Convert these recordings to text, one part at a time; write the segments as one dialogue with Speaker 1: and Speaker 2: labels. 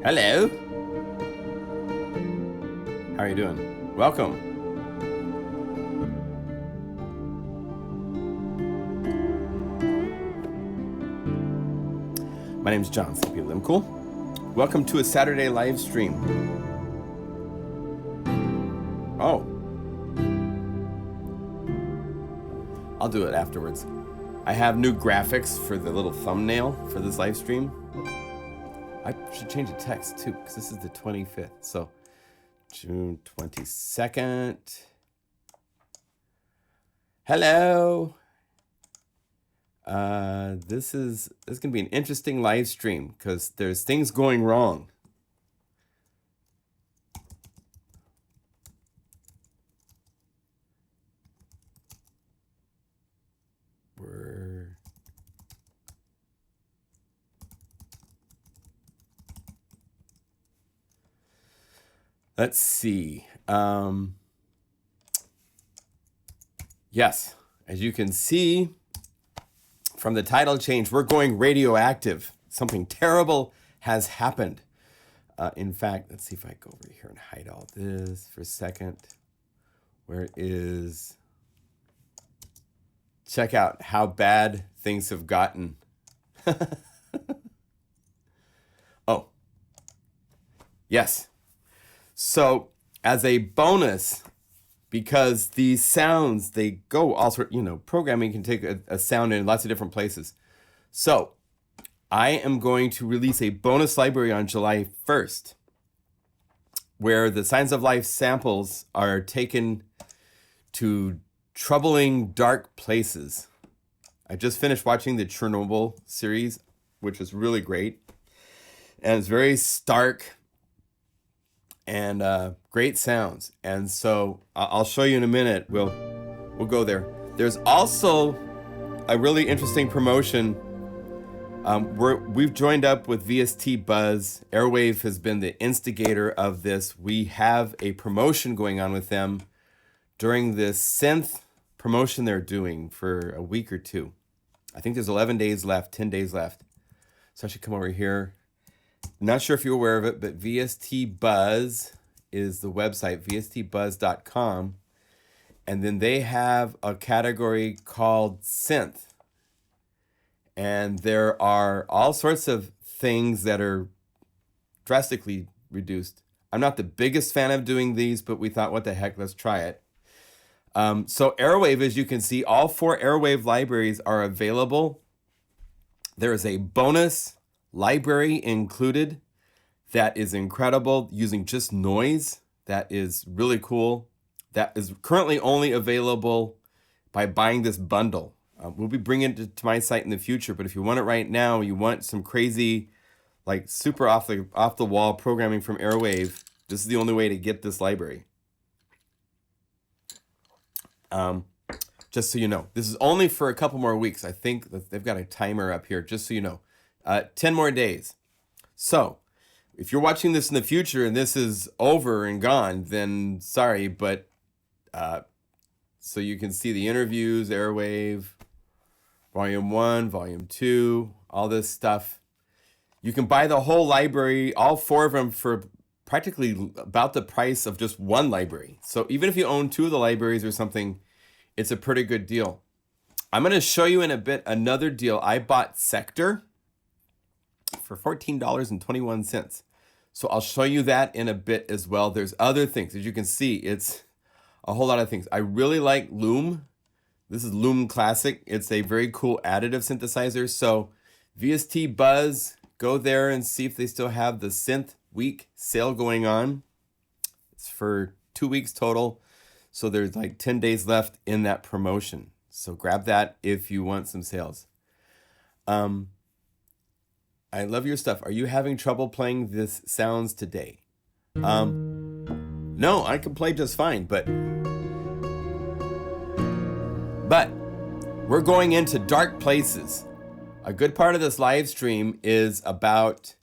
Speaker 1: Hello. How are you doing? Welcome. My name is John Sleepy Limcool. Welcome to a Saturday live stream. Oh. I'll do it afterwards. I have new graphics for the little thumbnail for this live stream. I should change the text too, because this is the 25th. So June 22nd. Hello. This is gonna be an interesting live stream because there's things going wrong. Let's see. Yes, as you can see from the title change, we're going radioactive. Something terrible has happened. In fact, let's see if I go over here and hide all this for a second. Where is... Check out how bad things have gotten. Oh. Yes. So, as a bonus, because these sounds, they go all sort, programming can take a sound in lots of different places. So, I am going to release a bonus library on July 1st, where the Signs of Life samples are taken to troubling, dark places. I just finished watching the Chernobyl series, which was really great. And it's very stark and great sounds. And so I'll show you in a minute. We'll go there. There's also a really interesting promotion. We've joined up with VST Buzz. Airwave has been the instigator of this. We have a promotion going on with them during this synth promotion they're doing for a week or two. I think there's 11 days left, 10 days left. So I should come over here. Not sure if you're aware of it, but VST Buzz is the website, vstbuzz.com. And then they have a category called synth. And there are all sorts of things that are drastically reduced. I'm not the biggest fan of doing these, but we thought, what the heck, let's try it. So Airwave, as you can see, all 4 Airwave libraries are available. There is a bonus library included that is incredible, using just noise. That is really cool. That is currently only available by buying this bundle. We'll be bringing it to my site in the future, but if you want it right now, you want some crazy, like super off the wall programming from Airwave, this is the only way to get this library. Just so you know, this is only for a couple more weeks. I think that they've got a timer up here, just so you know. 10 more days. So if you're watching this in the future and this is over and gone, then sorry, but so you can see the interviews, Airwave, Volume 1, Volume 2, all this stuff. You can buy the whole library, all 4 of them, for practically about the price of just one library. So even if you own 2 of the libraries or something, it's a pretty good deal. I'm going to show you in a bit another deal. I bought Sector for $14.21. So I'll show you that in a bit as well. There's other things. As you can see, it's a whole lot of things. I really like Loom. This is Loom Classic. It's a very cool additive synthesizer. So VST Buzz, go there and see if they still have the Synth Week sale going on. It's for 2 weeks total. So there's like 10 days left in that promotion. So grab that if you want some sales. I love your stuff. Are you having trouble playing this sounds today? No, I can play just fine, but we're going into dark places. A good part of this live stream is about,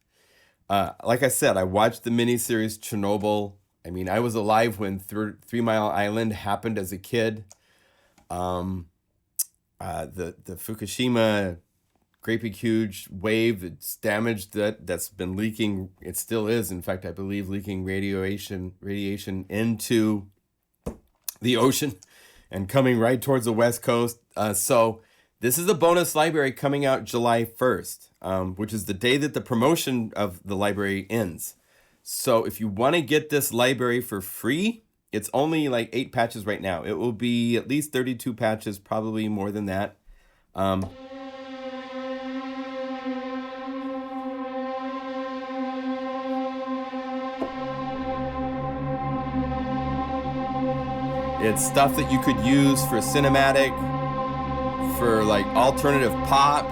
Speaker 1: like I said, I watched the miniseries Chernobyl. I mean, I was alive when 3 Mile Island happened as a kid. The Fukushima great big huge wave that's damaged, that's been leaking. It still is, in fact, I believe, leaking radiation into the ocean and coming right towards the West Coast. So this is a bonus library coming out July 1st, which is the day that the promotion of the library ends. So if you want to get this library for free, it's only like 8 patches right now. It will be at least 32 patches, probably more than that. It's stuff that you could use for cinematic, for like alternative pop.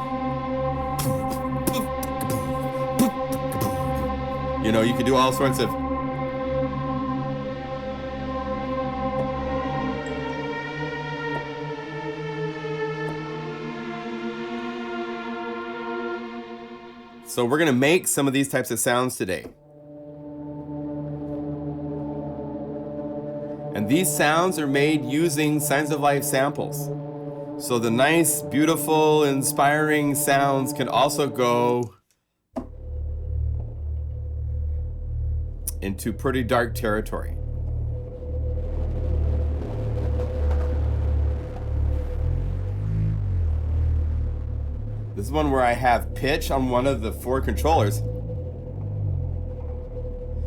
Speaker 1: You know, you could do all sorts of... So we're gonna make some of these types of sounds today. And these sounds are made using Signs of Life samples. So the nice, beautiful, inspiring sounds can also go into pretty dark territory. This is one where I have pitch on one of the 4 controllers.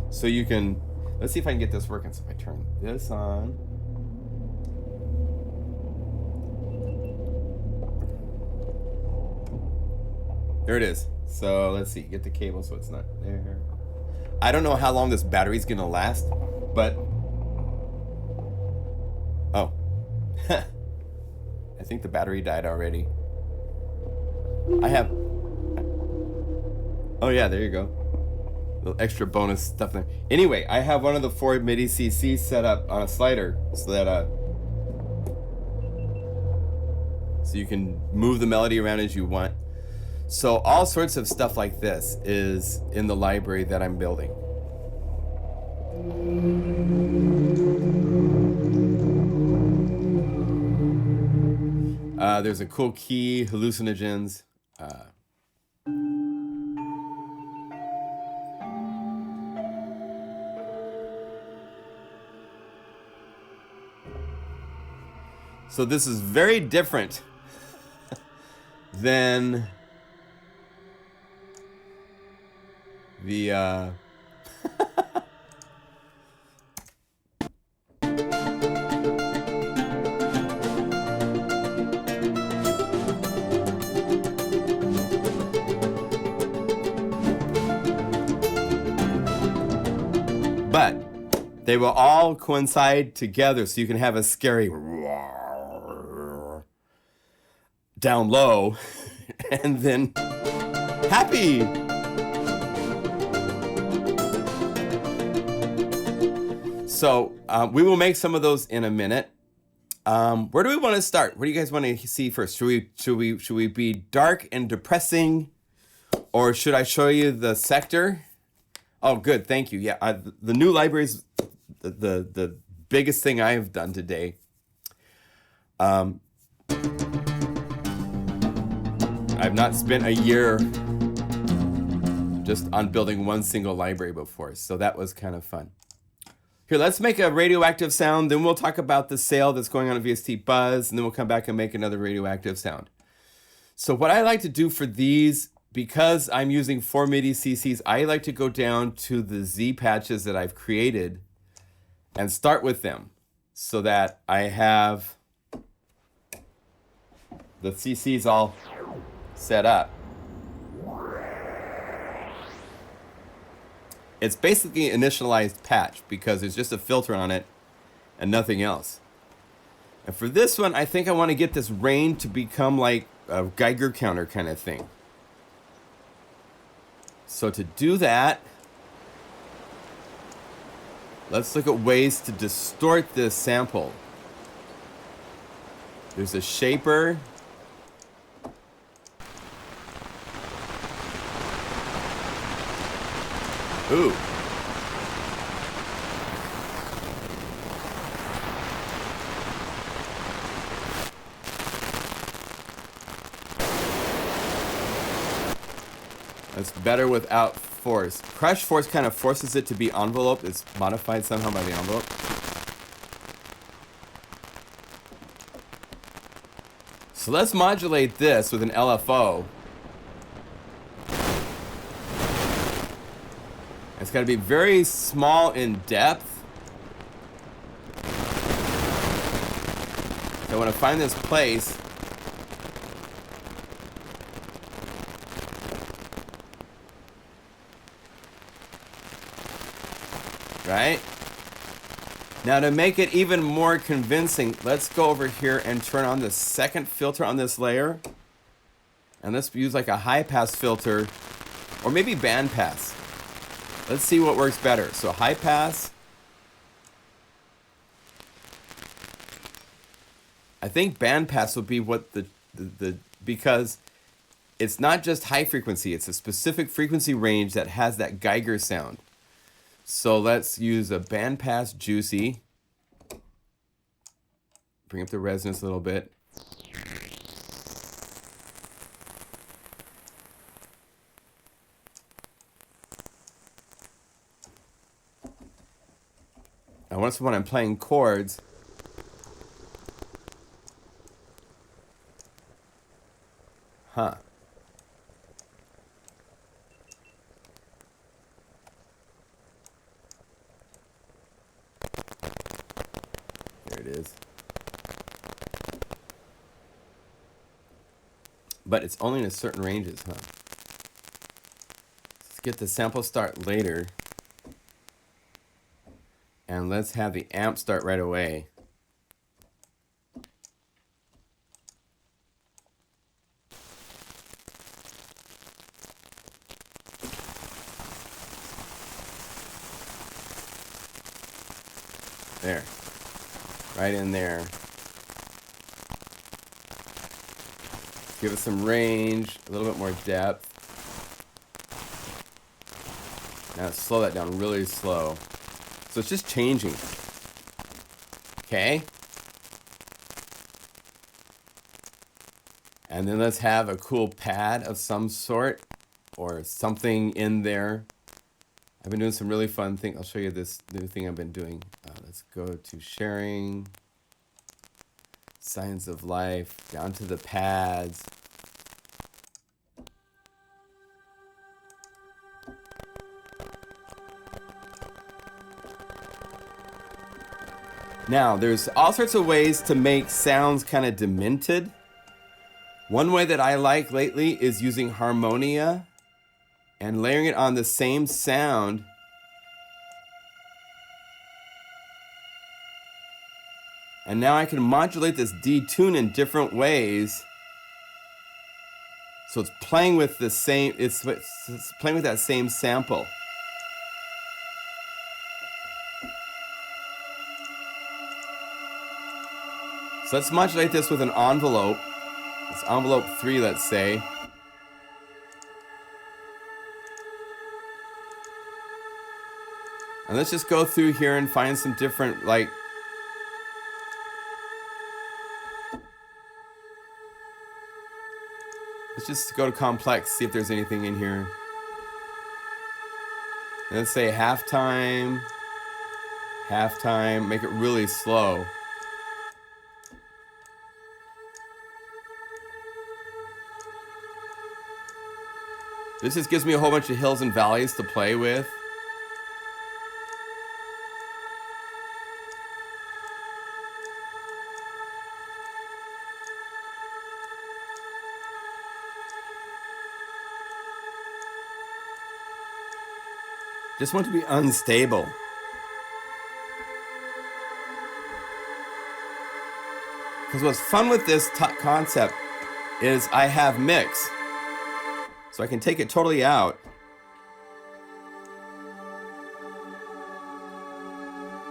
Speaker 1: So you can, let's see if I can get this working. So if I turn this on. There it is. So let's see, get the cable so it's not there. I don't know how long this battery's gonna last, but oh. I think the battery died already. I have, oh yeah, there you go. Little extra bonus stuff there. Anyway, I have one of the 4 MIDI CCs set up on a slider so that so you can move the melody around as you want. So all sorts of stuff like this is in the library that I'm building. There's a cool key, hallucinogens. So this is very different than the but they will all coincide together, so you can have a scary down low and then happy. So we will make some of those in a minute. Where do we want to start? What do you guys want to see first? Should we be dark and depressing, or should I show you the sector? Oh, good, thank you. Yeah, the new library is the biggest thing I have done today. I've not spent a year just on building one single library before, so that was kind of fun. Here, let's make a radioactive sound, then we'll talk about the sale that's going on at VST Buzz, and then we'll come back and make another radioactive sound. So what I like to do for these, because I'm using 4 MIDI CCs, I like to go down to the Z patches that I've created and start with them so that I have the CCs all set up. It's basically an initialized patch because there's just a filter on it and nothing else. And for this one, I think I want to get this range to become like a Geiger counter kind of thing. So to do that, let's look at ways to distort this sample. There's a shaper. Ooh. It's better without force. Crush force kind of forces it to be envelope. It's modified somehow by the envelope. So let's modulate this with an LFO. It's got to be very small in depth. So I want to find this place. Right? Now to make it even more convincing, let's go over here and turn on the second filter on this layer. And let's use like a high pass filter or maybe band pass. Let's see what works better. So high pass. I think band pass will be what because it's not just high frequency, it's a specific frequency range that has that Geiger sound. So let's use a band pass juicy. Bring up the resonance a little bit. Now once when I'm playing chords, huh. There it is. But it's only in a certain ranges, huh? Let's get the sample start later. And let's have the amp start right away. There. Right in there. Give it some range, a little bit more depth. Now slow that down really slow. So it's just changing. Okay. And then let's have a cool pad of some sort or something in there. I've been doing some really fun things. I'll show you this new thing I've been doing. Let's go to sharing. Signs of life, down to the pads. Now, there's all sorts of ways to make sounds kind of demented. One way that I like lately is using harmonia and layering it on the same sound. And now I can modulate this detune in different ways. So it's playing with the same, it's playing with that same sample. So let's modulate this with an envelope. It's envelope 3, let's say. And let's just go through here and find some different, like, let's just go to complex, see if there's anything in here. And let's say halftime, halftime, make it really slow. This just gives me a whole bunch of hills and valleys to play with. Just want to be unstable. Because what's fun with this concept is I have mix. So I can take it totally out.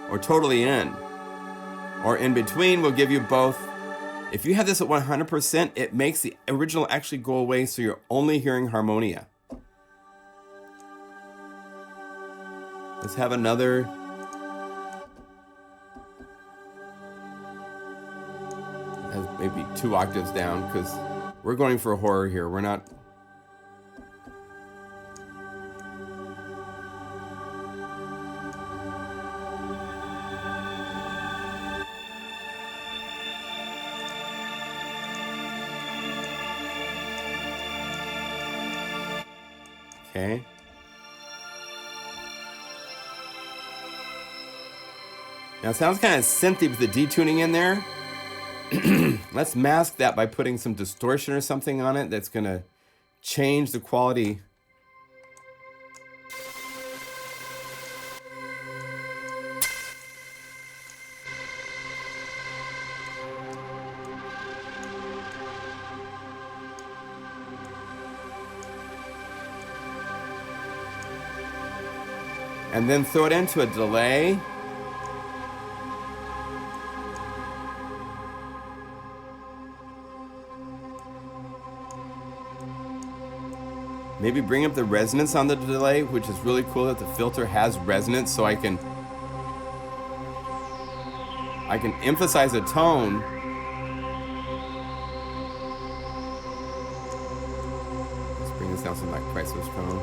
Speaker 1: Or totally in. Or in between will give you both. If you have this at 100%, it makes the original actually go away so you're only hearing harmonia. Let's have another. Maybe 2 octaves down because we're going for horror here. We're not. Okay. Now it sounds kind of synthy with the detuning in there. Let's mask that by putting some distortion or something on it that's going to change the quality. And then throw it into a delay. Maybe bring up the resonance on the delay, which is really cool that the filter has resonance, so I can emphasize a tone. Let's bring this down to like priceless tone.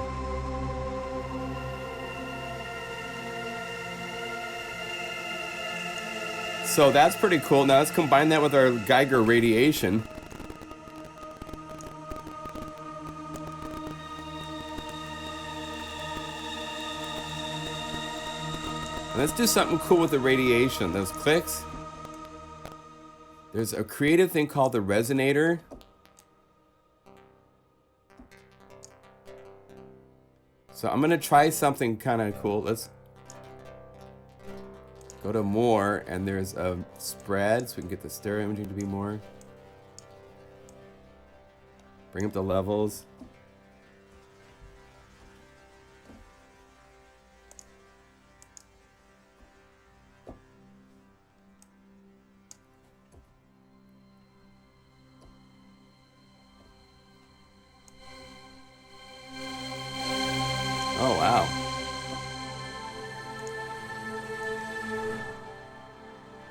Speaker 1: So that's pretty cool. Now let's combine that with our Geiger radiation. Let's do something cool with the radiation. Those clicks. There's a creative thing called the resonator. So I'm gonna try something kind of cool. Let's go to more, and there's a spread, so we can get the stereo imaging to be more. Bring up the levels. Oh, wow.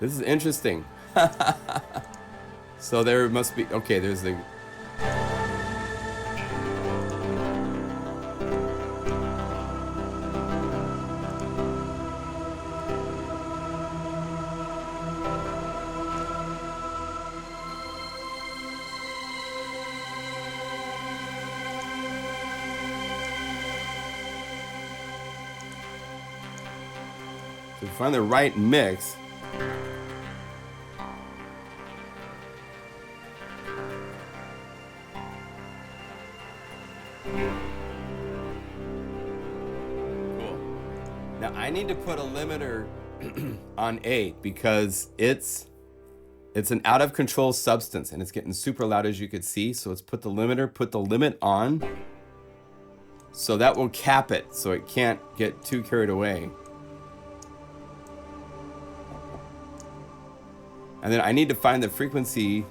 Speaker 1: This is interesting. So there must be, okay, there's the... To find the right mix. Cool. Now I need to put a limiter on A because it's an out of control substance and it's getting super loud, as you could see. So let's put the limit on. So that will cap it so it can't get too carried away. And then I need to find the frequency.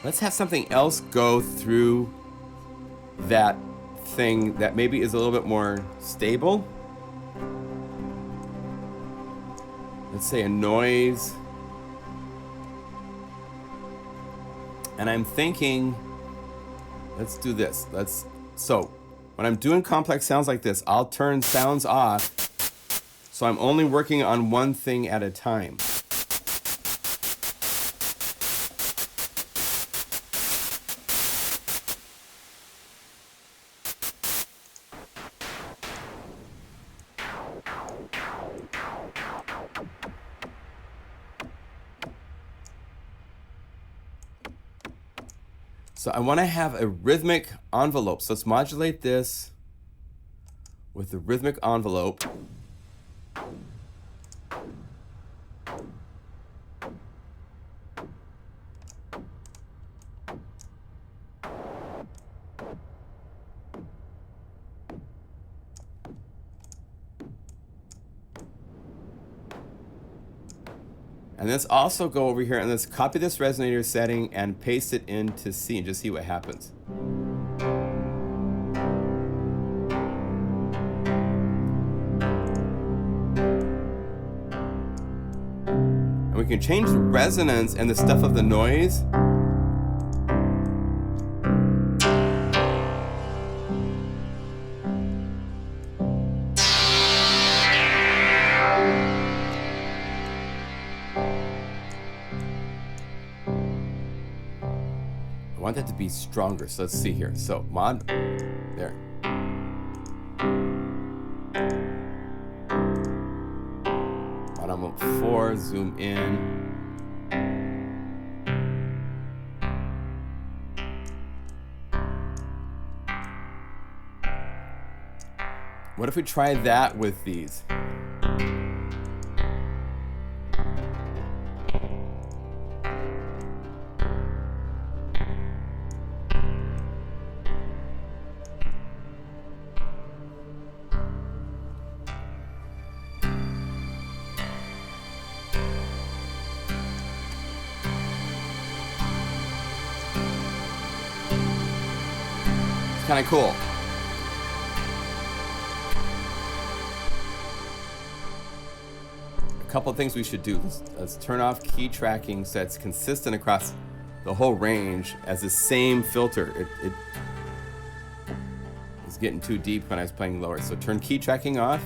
Speaker 1: Let's have something else go through that thing that maybe is a little bit more stable. Let's say a noise. And I'm thinking, let's do this. So when I'm doing complex sounds like this, I'll turn sounds off. So I'm only working on one thing at a time. So I want to have a rhythmic envelope. So let's modulate this with the rhythmic envelope. And let's also go over here and let's copy this resonator setting and paste it into C and just see what happens. And we we can change the resonance and the stuff of the noise. I want that to be stronger, so let's see here. So mod, there. Mod envelope 4, zoom in. What if we try that with these? Kind of cool. A couple of things we should do. Let's turn off key tracking so it's consistent across the whole range as the same filter. It was getting too deep when I was playing lower. So turn key tracking off.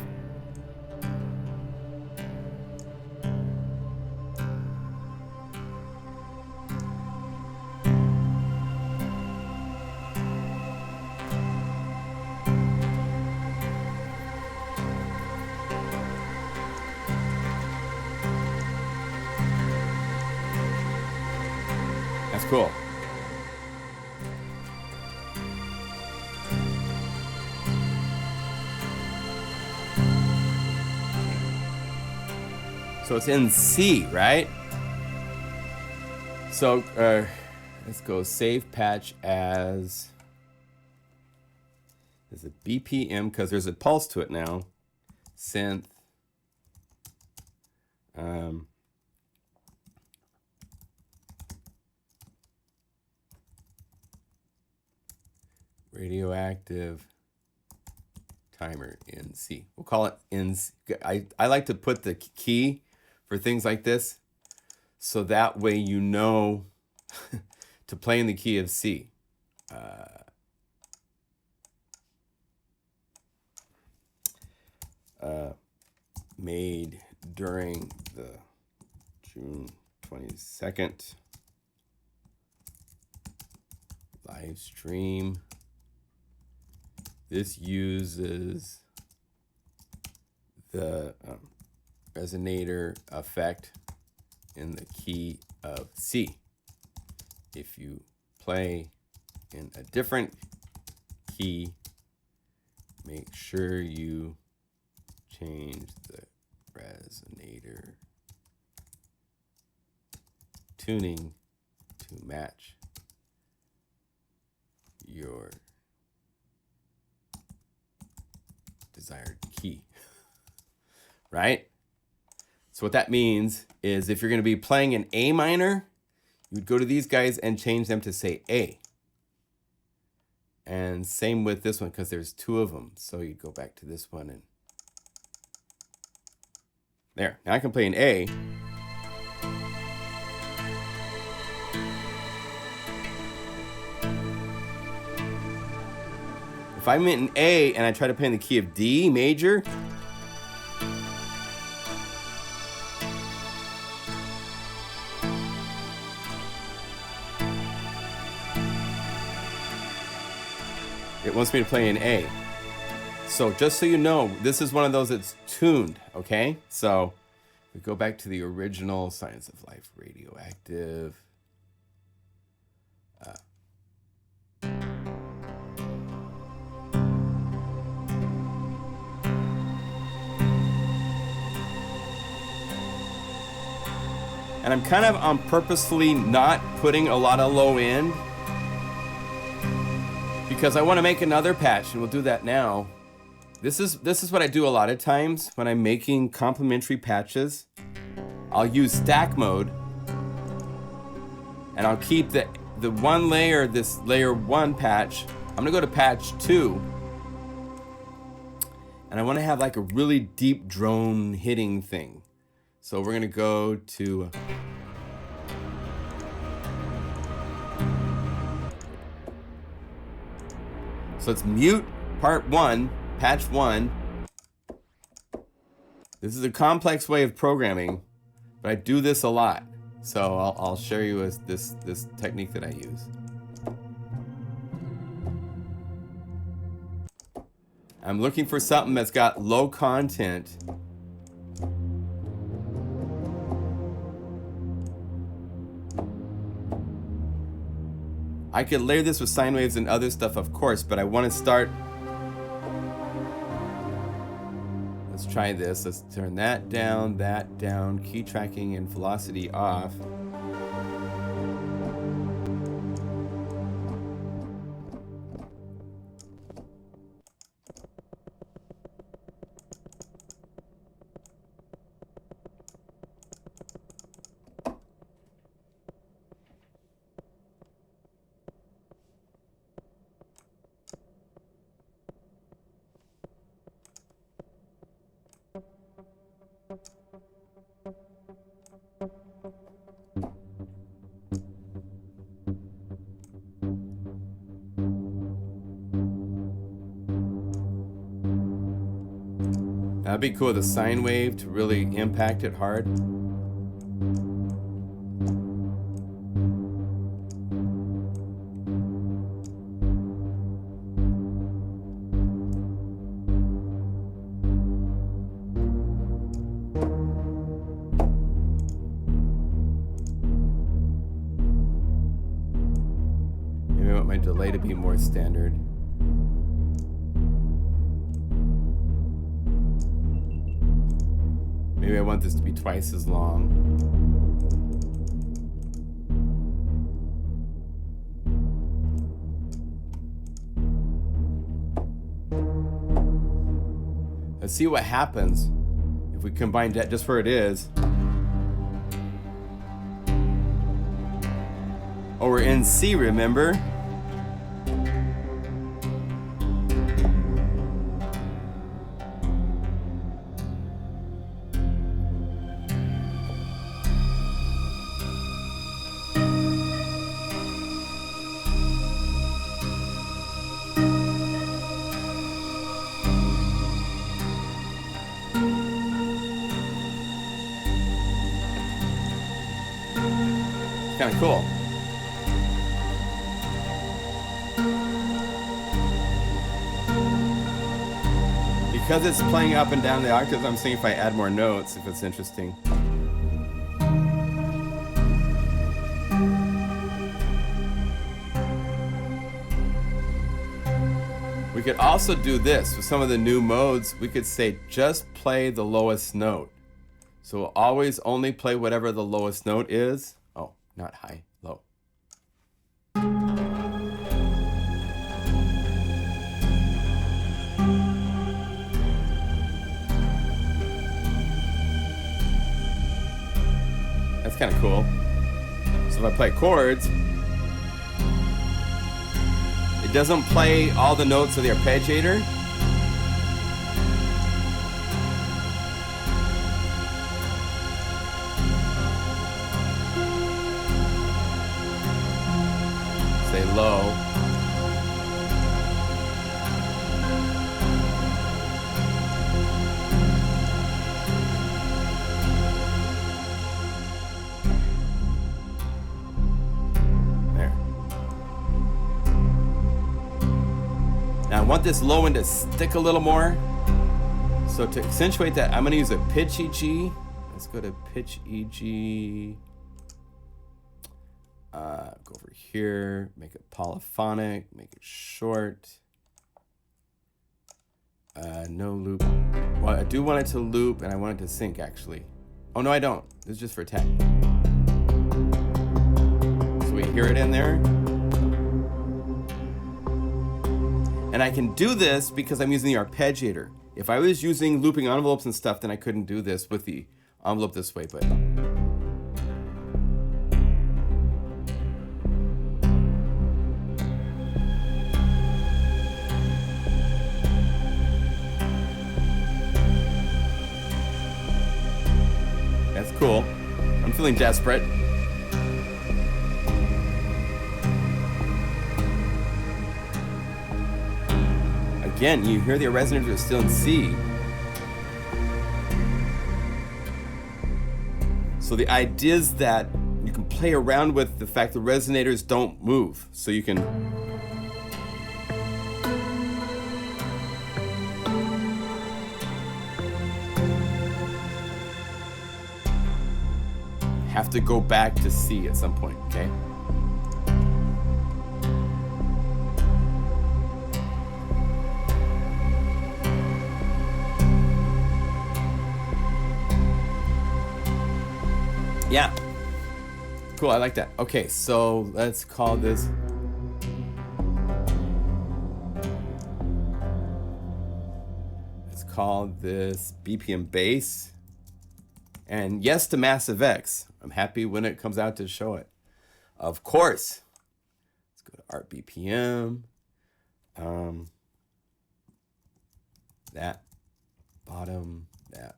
Speaker 1: That's cool. So it's in C, right? So let's go save patch as, is it BPM? Because there's a pulse to it now. Synth. Radioactive timer in C. We'll call it in C. I like to put the key for things like this, so that way you know to play in the key of C. Made during the June 22nd live stream. This uses the resonator effect in the key of C. If you play in a different key, make sure you change the resonator tuning to match your desired key, right? So what that means is if you're going to be playing an A minor, you would go to these guys and change them to say A. And same with this one, because there's two of them. So you'd go back to this one and there. Now I can play an A. If I'm in an A and I try to play in the key of D major, it wants me to play an A. So just so you know, this is one of those that's tuned, okay? So we go back to the original Science of Life Radioactive. And I'm kind of purposefully not putting a lot of low end because I want to make another patch, and we'll do that now. This is what I do a lot of times when I'm making complementary patches. I'll use stack mode, and I'll keep the one layer, this layer 1 patch. I'm gonna go to patch 2, and I want to have like a really deep drone hitting thing. So we're gonna go to so it's mute part 1, patch 1. This is a complex way of programming, but I do this a lot. So I'll share you this technique that I use. I'm looking for something that's got low content. I could layer this with sine waves and other stuff, of course, but I want to start. Let's try this. Let's turn that down, key tracking and velocity off. That'd be cool, the sine wave to really impact it hard. Maybe I want my delay to be more standard. Maybe I want this to be twice as long. Let's see what happens if we combine that just where it is. Oh, we're in C, remember? Kind of cool. Because it's playing up and down the octaves, I'm seeing if I add more notes, if it's interesting. We could also do this with some of the new modes. We could say just play the lowest note. So we'll always only play whatever the lowest note is. Oh, not high, low. That's kind of cool. So if I play chords, it doesn't play all the notes of the arpeggiator. Say low. Now I want this low end to stick a little more. So to accentuate that, I'm going to use a pitch EG. Let's go to pitch EG. Go over here, make it polyphonic, make it short. No loop. Well, I do want it to loop and I want it to sync actually. Oh no, I don't. This is just for tech. So we hear it in there. And I can do this because I'm using the arpeggiator. If I was using looping envelopes and stuff, then I couldn't do this with the envelope this way, but. That's feeling desperate. Again, you hear the resonators are still in C. So the idea is that you can play around with the fact the resonators don't move. So you can have to go back to C at some point, okay? Yeah. Cool, I like that. Okay, so let's call this. Let's call this BPM bass. And yes to Massive X. I'm happy when it comes out to show it. Of course. Let's go to Art BPM. That bottom, that.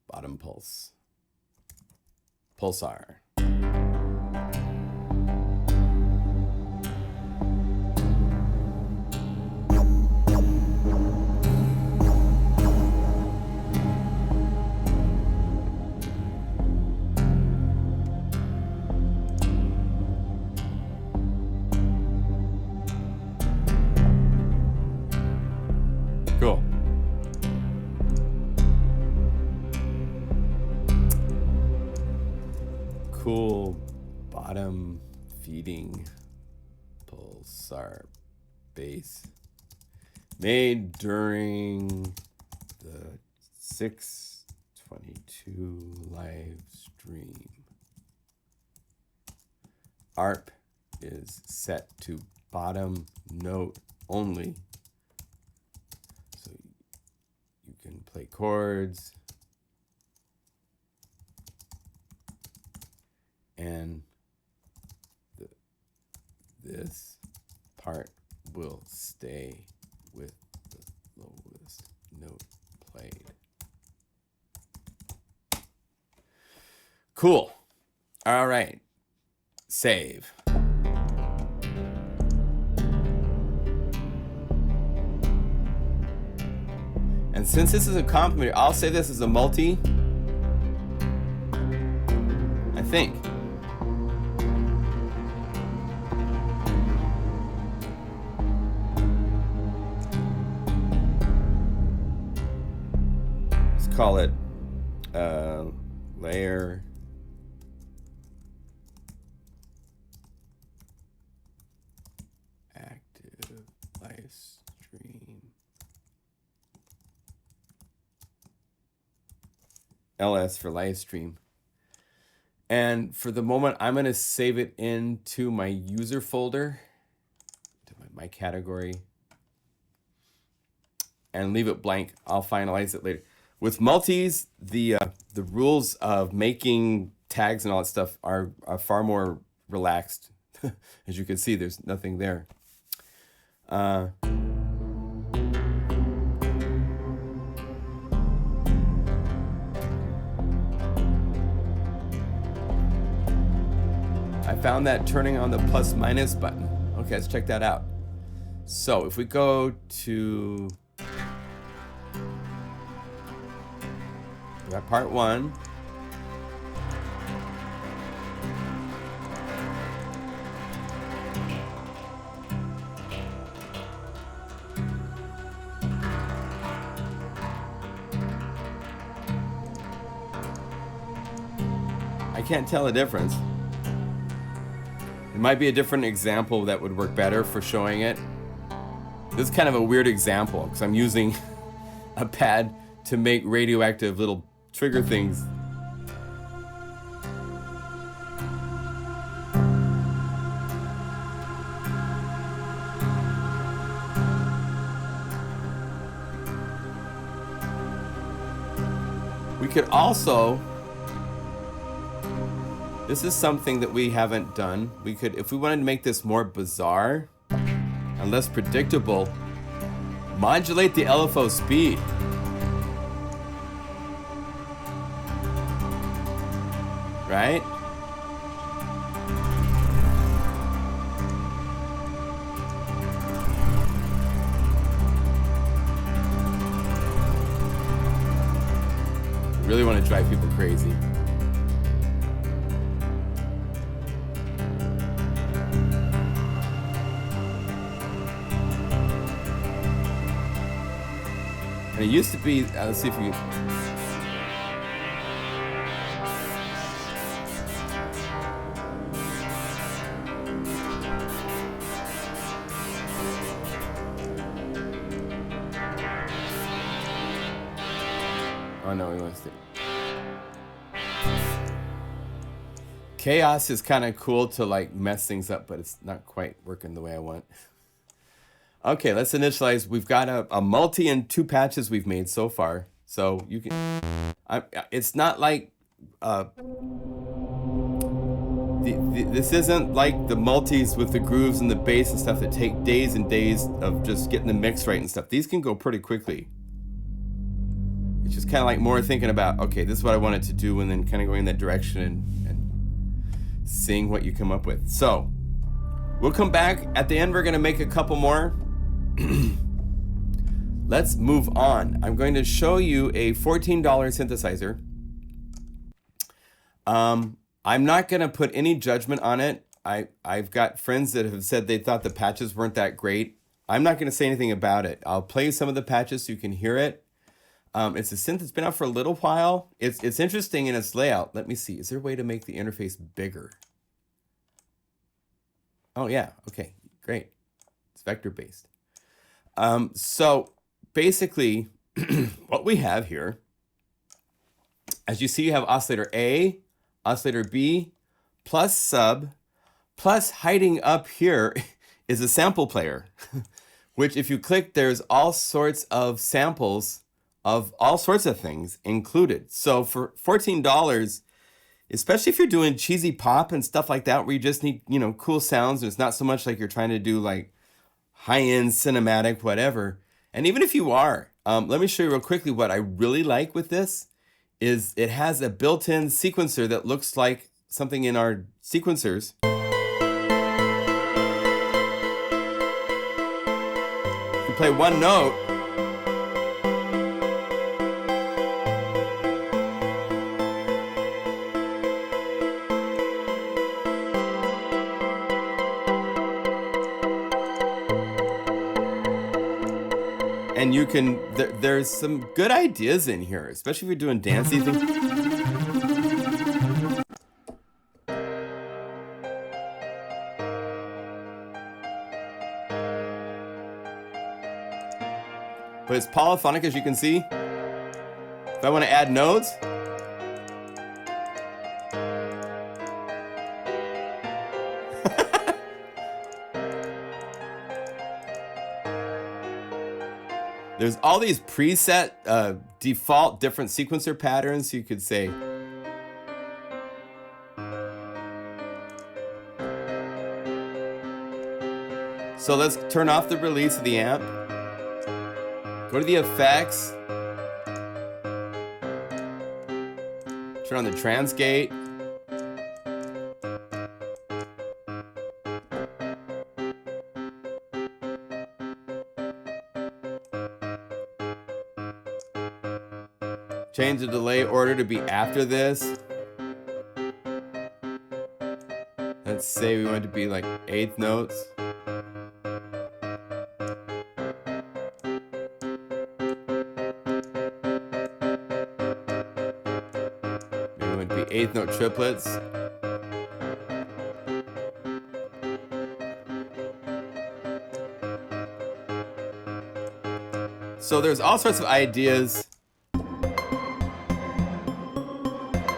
Speaker 1: Bottom pulse. Pulsar. Cool. Cool bottom feeding pulsar bass made during the 6/22 live stream. ARP is set to bottom note only, so you can play chords. And this part will stay with the lowest note played. Cool. All right. Save. And since this is a complement, I'll say this is a multi. I think. Call it layer active live stream LS for live stream. And for the moment, I'm going to save it into my user folder, to my category, and leave it blank. I'll finalize it later. With multis, the rules of making tags and all that stuff are far more relaxed. As you can see, there's nothing there. I found that turning on the plus minus button. Okay, let's check that out. So if we go to we got part one. I can't tell a difference. It might be a different example that would work better for showing it. This is kind of a weird example because I'm using a pad to make radioactive little trigger things. We could also, this is something that we haven't done. We could, if we wanted to make this more bizarre, and less predictable. Modulate the LFO speed. Right? Really want to drive people crazy. And it used to be, let's see if we oh no, we want to stay. Chaos is kind of cool to like mess things up, but it's not quite working the way I want. Okay, let's initialize. We've got a multi and 2 patches we've made so far. So you can, it's not like, this isn't like the multis with the grooves and the bass and stuff that take days and days of just getting the mix right and stuff. These can go pretty quickly. It's just kind of like more thinking about, okay, this is what I wanted to do, and then kind of going in that direction and seeing what you come up with. So we'll come back. At the end, we're going to make a couple more. Let's move on. I'm going to show you a $14 synthesizer. I'm not going to put any judgment on it. I've got friends that have said they thought the patches weren't that great. I'm not going to say anything about it. I'll play some of the patches so you can hear it. It's a synth that's been out for a little while. It's interesting in its layout. Let me see. Is there a way to make the interface bigger? Oh, yeah. Okay, great. It's vector-based. So basically, what we have here, as you see, you have oscillator A, oscillator B, plus sub, plus hiding up here is a sample player, which if you click, there's all sorts of samples of all sorts of things included. So for $14, especially if you're doing cheesy pop and stuff like that, where you just need, you know, cool sounds, and it's not so much like you're trying to do like high-end cinematic, whatever. And even if you are, let me show you real quickly what I really like with this is it has a built-in sequencer that looks like something in our sequencers. You play one note, and you can, there's some good ideas in here, especially if you're doing dancey things. But it's polyphonic, as you can see. If I want to add notes, there's all these preset default different sequencer patterns you could say. So let's turn off the release of the amp. Go to the effects. Turn on the transgate. Change the delay order to be after this. Let's say we want it to be like 8th notes. Maybe we want it to be 8th note triplets. So there's all sorts of ideas.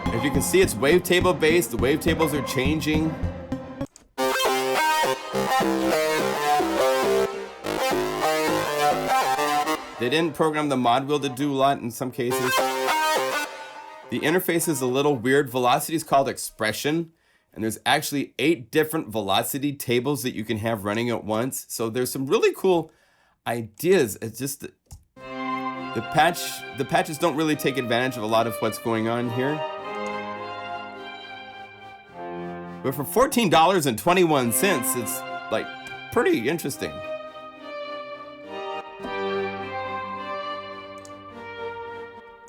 Speaker 1: As you can see, it's wavetable based. The wavetables are changing. They didn't program the mod wheel to do a lot in some cases. The interface is a little weird. Velocity is called expression. And there's actually 8 different velocity tables that you can have running at once. So there's some really cool ideas. It's just the patches don't really take advantage of a lot of what's going on here. But for $14.21, it's like pretty interesting.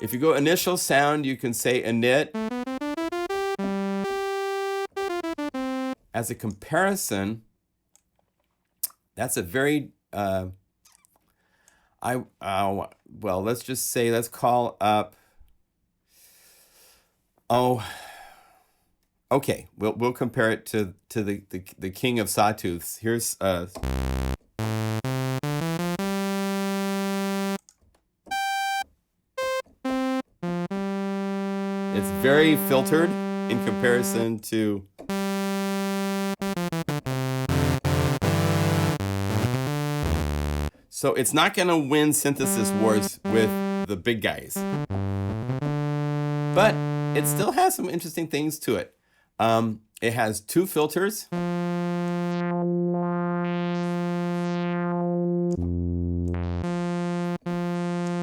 Speaker 1: If you go initial sound, you can say init. As a comparison, that's a very, well, let's just say, let's call up, okay, we'll compare it to the king of sawtooths. Here's, it's very filtered in comparison to so it's not going to win synthesis wars with the big guys. But it still has some interesting things to it. It has 2 filters. If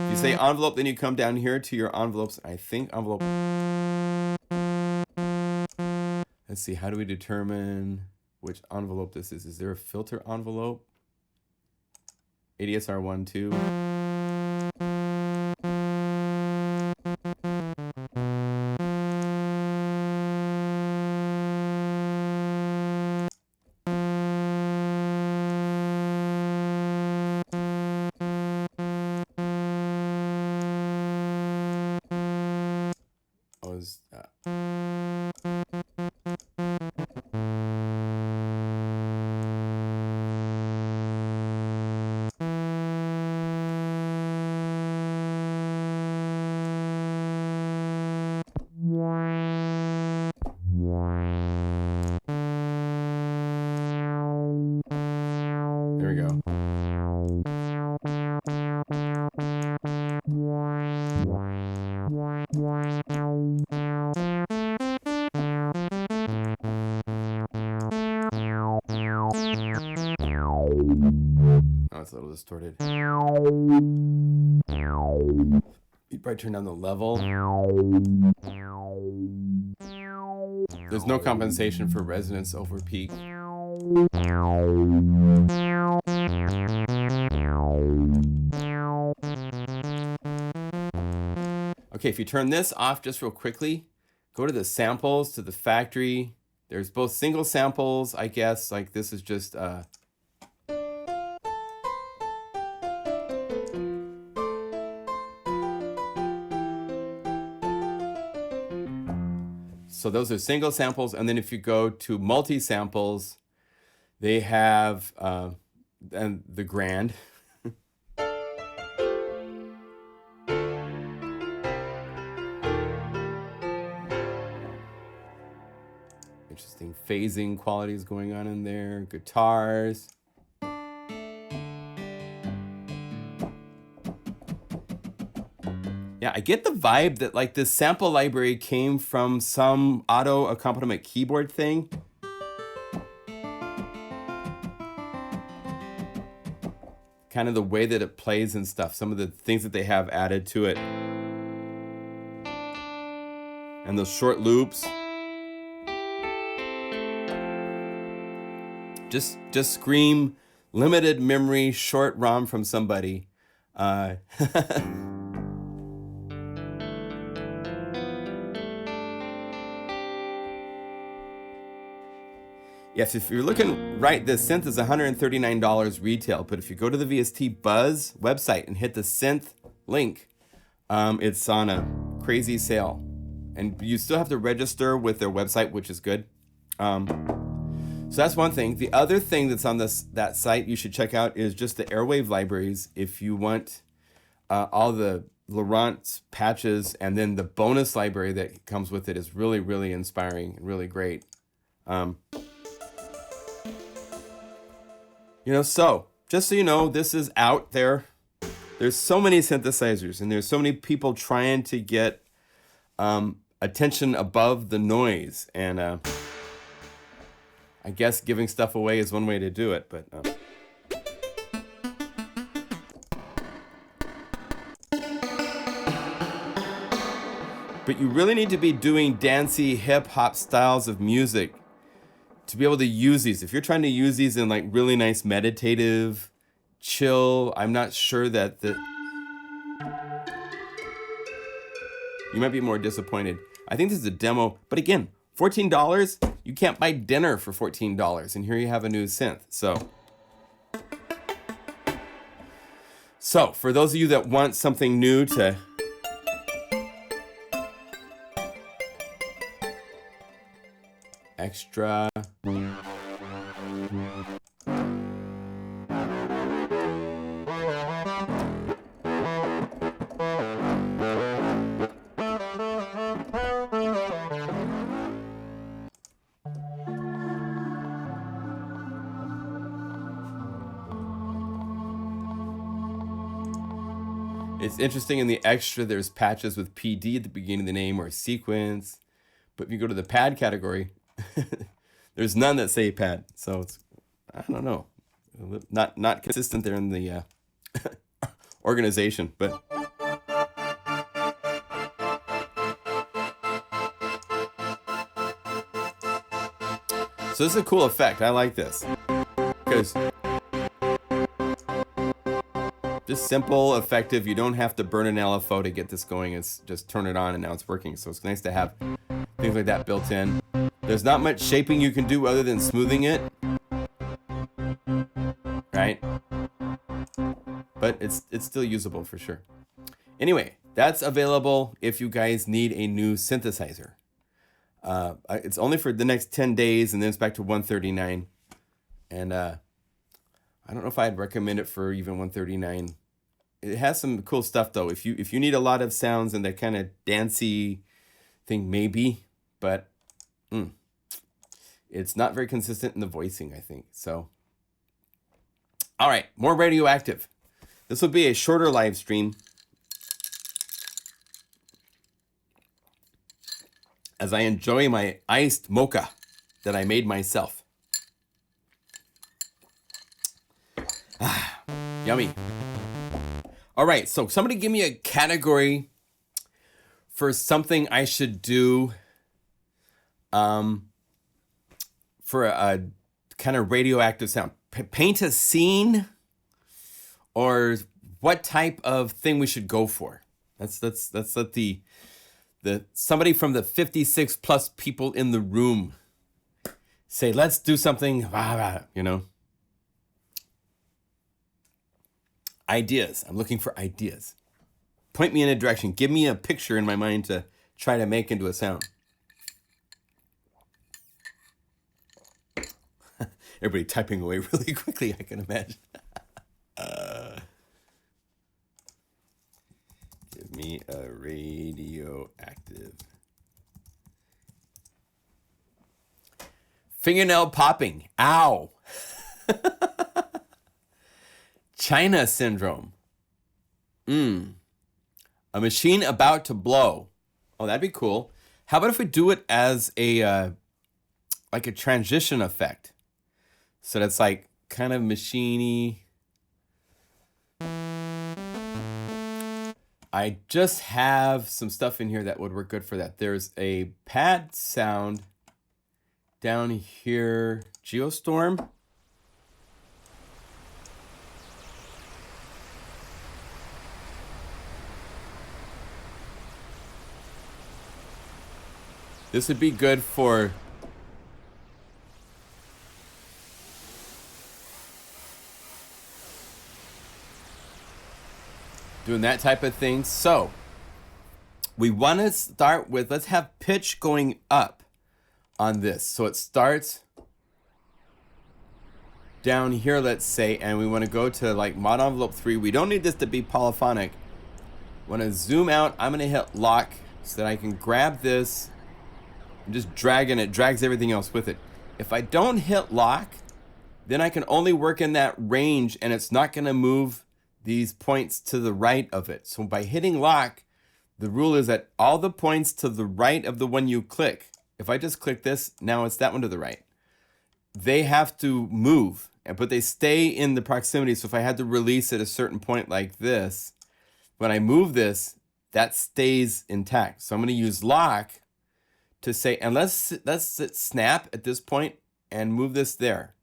Speaker 1: you say envelope, then you come down here to your envelopes. I think envelope. Let's see, how do we determine which envelope this is? Is there a filter envelope? ADSR 1, 2. Oh, is that? There we go. Oh, it's a little distorted. You'd probably turn down the level. There's no compensation for resonance over peak. Okay, if you turn this off just real quickly, go to the samples, to the factory. There's both single samples, I guess, like this is just so those are single samples, and then if you go to multi-samples, they have and the grand. Interesting phasing qualities going on in there, guitars. Yeah, I get the vibe that like this sample library came from some auto accompaniment keyboard thing. Kind of the way that it plays and stuff, some of the things that they have added to it. And those short loops. Just scream limited memory short ROM from somebody. Yes, if you're looking right, this synth is $139 retail, but if you go to the VST Buzz website and hit the synth link, it's on a crazy sale. And you still have to register with their website, which is good. So that's one thing. The other thing that's on that site you should check out is just the Airwave libraries. If you want all the Laurent patches, and then the bonus library that comes with it is really, really inspiring and really great. So just so you know, this is out there. There's so many synthesizers, and there's so many people trying to get attention above the noise. And I guess giving stuff away is one way to do it, but you really need to be doing dancey hip hop styles of music to be able to use these. If you're trying to use these in like really nice meditative, chill, I'm not sure that you might be more disappointed. I think this is a demo, but again, $14, you can't buy dinner for $14, and here you have a new synth. So for those of you that want something new to extra. It's interesting in the extra, there's patches with PD at the beginning of the name or sequence. But if you go to the pad category, there's none that say pad. So it's, I don't know, not consistent there in the organization. But so this is a cool effect. I like this because just simple, effective. You don't have to burn an LFO to get this going. It's just turn it on and now it's working. So it's nice to have things like that built in. There's not much shaping you can do other than smoothing it, right? But it's still usable for sure. Anyway, that's available if you guys need a new synthesizer. It's only for the next 10 days, and then it's back to $139. And I don't know if I'd recommend it for even $139. It has some cool stuff though. If you need a lot of sounds and that kind of dancey thing, maybe, but it's not very consistent in the voicing, I think. So, all right, more Radioactive. This will be a shorter live stream as I enjoy my iced mocha that I made myself. Yummy. All right, so somebody give me a category for something I should do for a kind of radioactive sound. Paint a scene, or what type of thing we should go for. That's what the somebody from the 56 plus people in the room say, let's do something, you know. Ideas. I'm looking for ideas. Point me in a direction. Give me a picture in my mind to try to make into a sound. Everybody typing away really quickly, I can imagine. Give me a radioactive. Fingernail popping. Ow. China syndrome. A machine about to blow. Oh, that'd be cool. How about if we do it as a like a transition effect? So that's like kind of machiney. I just have some stuff in here that would work good for that. There's a pad sound down here, Geostorm. This would be good for doing that type of thing. So we want to start with, let's have pitch going up on this. So it starts down here, let's say, and we want to go to like mod envelope 3. We don't need this to be polyphonic. Want to zoom out. I'm going to hit lock so that I can grab this. I'm just dragging it, drags everything else with it. If I don't hit lock, then I can only work in that range and it's not going to move these points to the right of it. So by hitting lock, the rule is that all the points to the right of the one you click, if I just click this, now it's that one to the right. they have to move, but they stay in the proximity. So if I had to release at a certain point like this, when I move this, that stays intact. So I'm going to use lock to say, and let's snap at this point and move this there.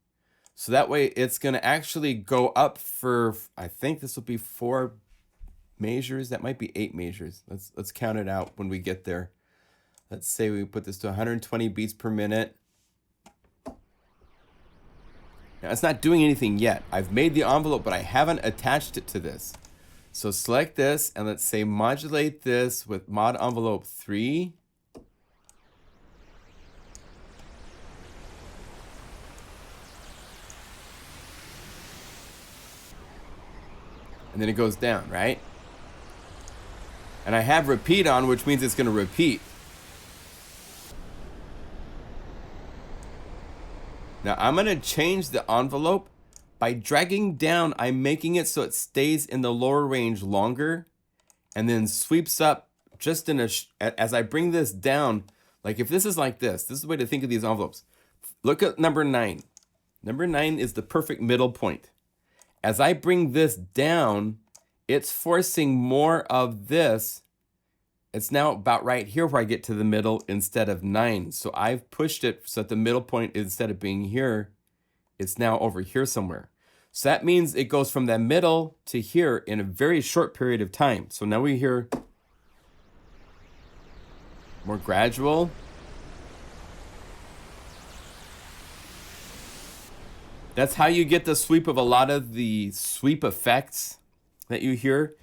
Speaker 1: So that way it's going to actually go up for, I think this will be 4 measures. That might be 8 measures. Let's count it out when we get there. Let's say we put this to 120 beats per minute. Now it's not doing anything yet. I've made the envelope, but I haven't attached it to this. So select this and let's say modulate this with mod envelope 3. And then it goes down, right? And I have repeat on, which means it's going to repeat. Now I'm going to change the envelope by dragging down. I'm making it so it stays in the lower range longer and then sweeps up just in as I bring this down. Like if this is like this is the way to think of these envelopes. Look at number 9. Number 9 is the perfect middle point. As I bring this down, it's forcing more of this. It's now about right here where I get to the middle instead of 9. So I've pushed it so that the middle point, instead of being here, it's now over here somewhere. So that means it goes from that middle to here in a very short period of time. So now we hear more gradual. That's how you get the sweep of a lot of the sweep effects that you hear,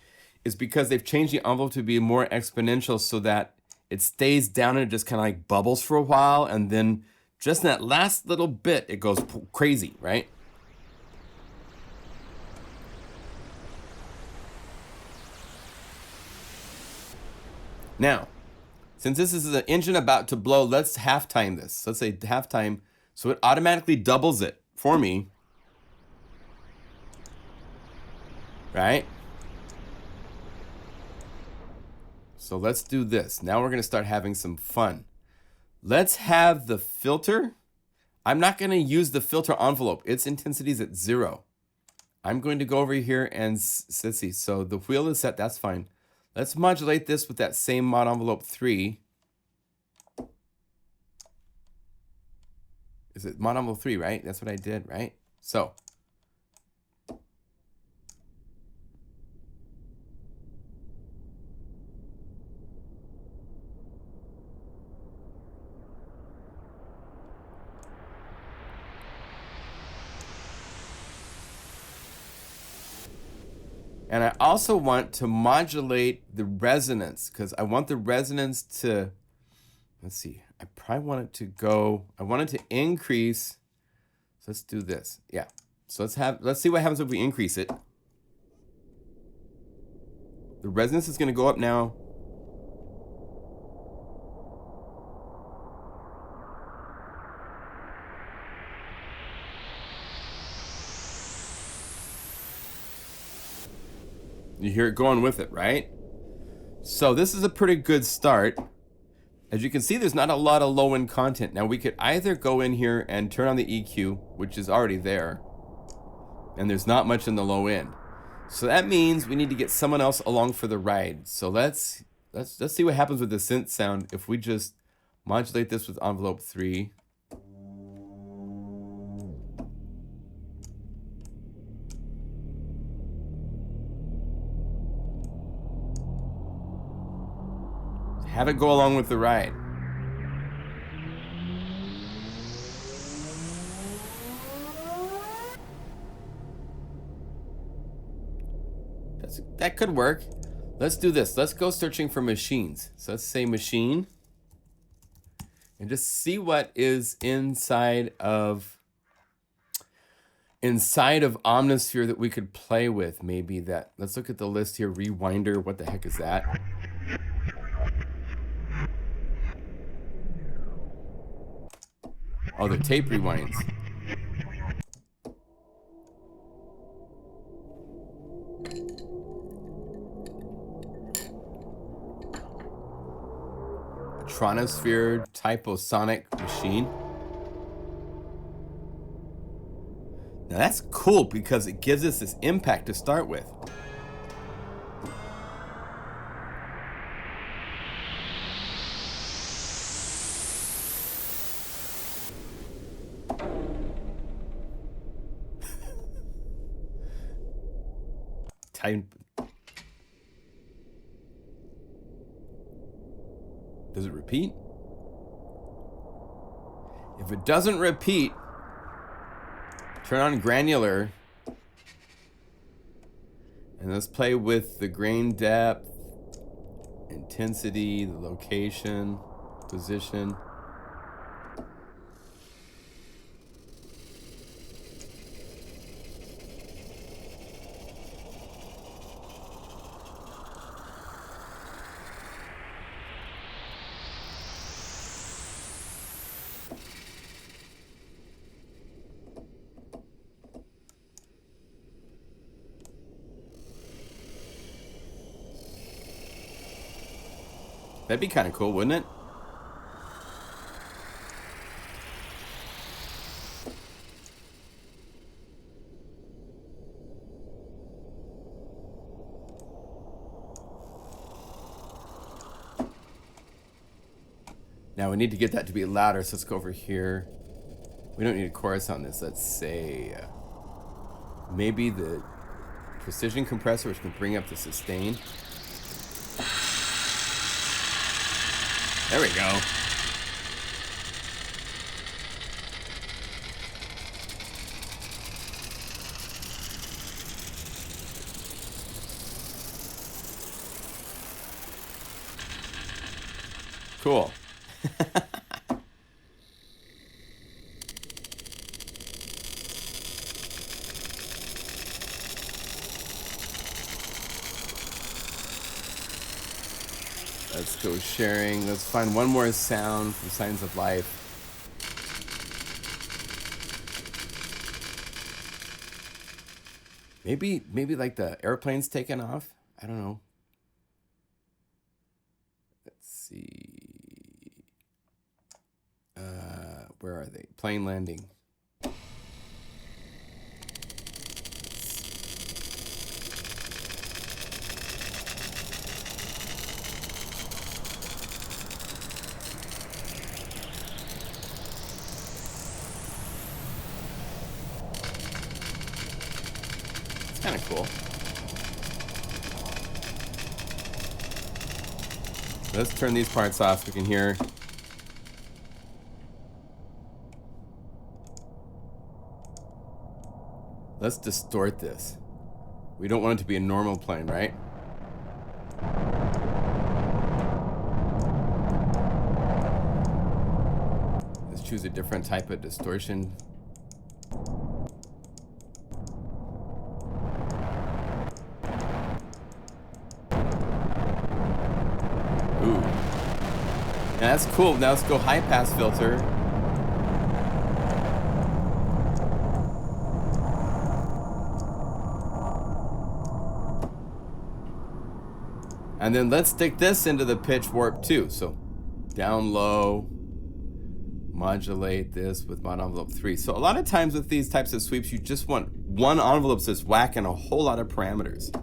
Speaker 1: is because they've changed the envelope to be more exponential so that it stays down and it just kind of like bubbles for a while. And then just in that last little bit, it goes crazy, right? Now, since this is an engine about to blow, let's halftime this. Let's say halftime, so it automatically doubles it for me, right? So let's do this. Now we're going to start having some fun. Let's have the filter. I'm not going to use the filter envelope. Its intensity is at 0. I'm going to go over here and let's see. So the wheel is set. That's fine. Let's modulate this with that same mod envelope 3. Is it mod envelope 3, right? That's what I did, right? So and I also want to modulate the resonance, because I want the resonance to, let's see, I probably want it to go, I want it to increase. So let's do this. Yeah. So let's see what happens if we increase it. The resonance is going to go up now. You hear it going with it, right? So this is a pretty good start. As you can see, there's not a lot of low-end content. Now we could either go in here and turn on the EQ, which is already there, and there's not much in the low end. So that means we need to get someone else along for the ride. So let's see what happens with the synth sound if we just modulate this with envelope 3. Have it go along with the ride. That could work. Let's do this. Let's go searching for machines. So let's say machine. And just see what is inside of Omnisphere that we could play with. Maybe that. Let's look at the list here. Rewinder. What the heck is that? Oh, the tape rewinds. Tronosphere typosonic machine. Now that's cool because it gives us this impact to start with. Does it repeat? If it doesn't repeat, turn on granular. And let's play with the grain depth, intensity, the location, position. That'd be kind of cool, wouldn't it? Now we need to get that to be louder, so let's go over here. We don't need a chorus on this. Let's say maybe the precision compressor, which can bring up the sustain. There we go. Cool. Let's go sharing. Let's find one more sound from Signs of Life. Maybe like the airplane's taking off. I don't know. Let's see. Where are they? Plane landing. Kind of cool. Let's turn these parts off so we can hear. Let's distort this. We don't want it to be a normal plane, right? Let's choose a different type of distortion. Ooh. Yeah, that's cool. Now let's go high pass filter. And then let's stick this into the pitch warp too. So down low, modulate this with mod envelope 3. So a lot of times with these types of sweeps, you just want one envelope that's whacking a whole lot of parameters.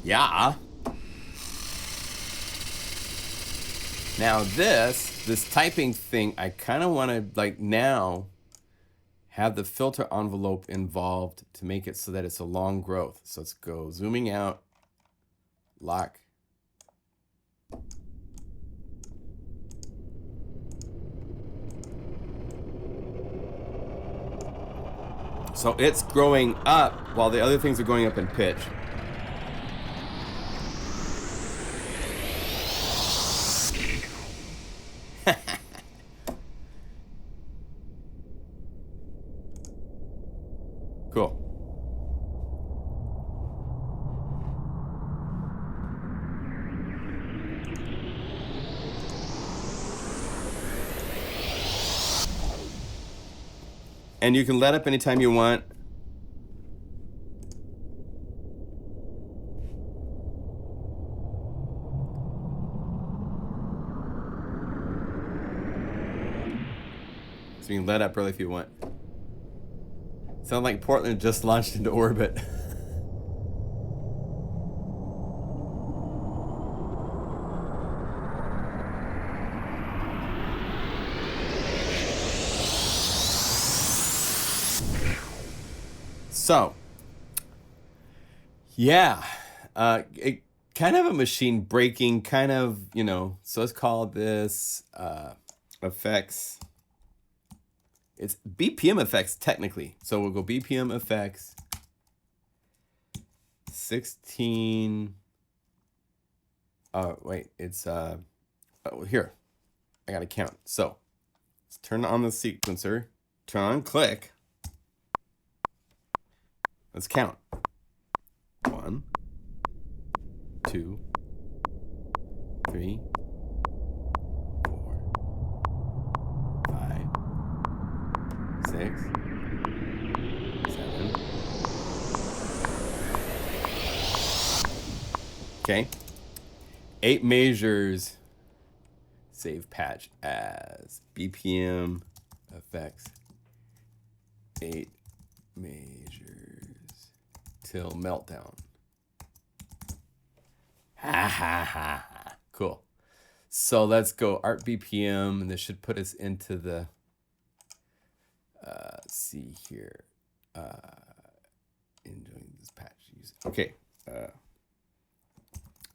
Speaker 1: Yeah. Now this typing thing, I kind of want to like now have the filter envelope involved to make it so that it's a long growth. So let's go zooming out, lock. So it's growing up while the other things are going up in pitch. Cool. and you can let up anytime you want. So you can let up early if you want. Sound like Portland just launched into orbit. So, yeah, it kind of a machine breaking kind of, you know, so let's call this effects. It's BPM effects technically. So we'll go BPM effects 16. Wait, it's here. I gotta count. So let's turn on the sequencer, turn on click. Let's count. 1, 2, 3, 4, 5, 6, 7. Okay. 8 measures. Save patch as BPM effects. 8 measures till meltdown. Ha ha ha ha. Cool. So let's go art BPM, and this should put us into the let's see here. Enjoying this patch. Okay.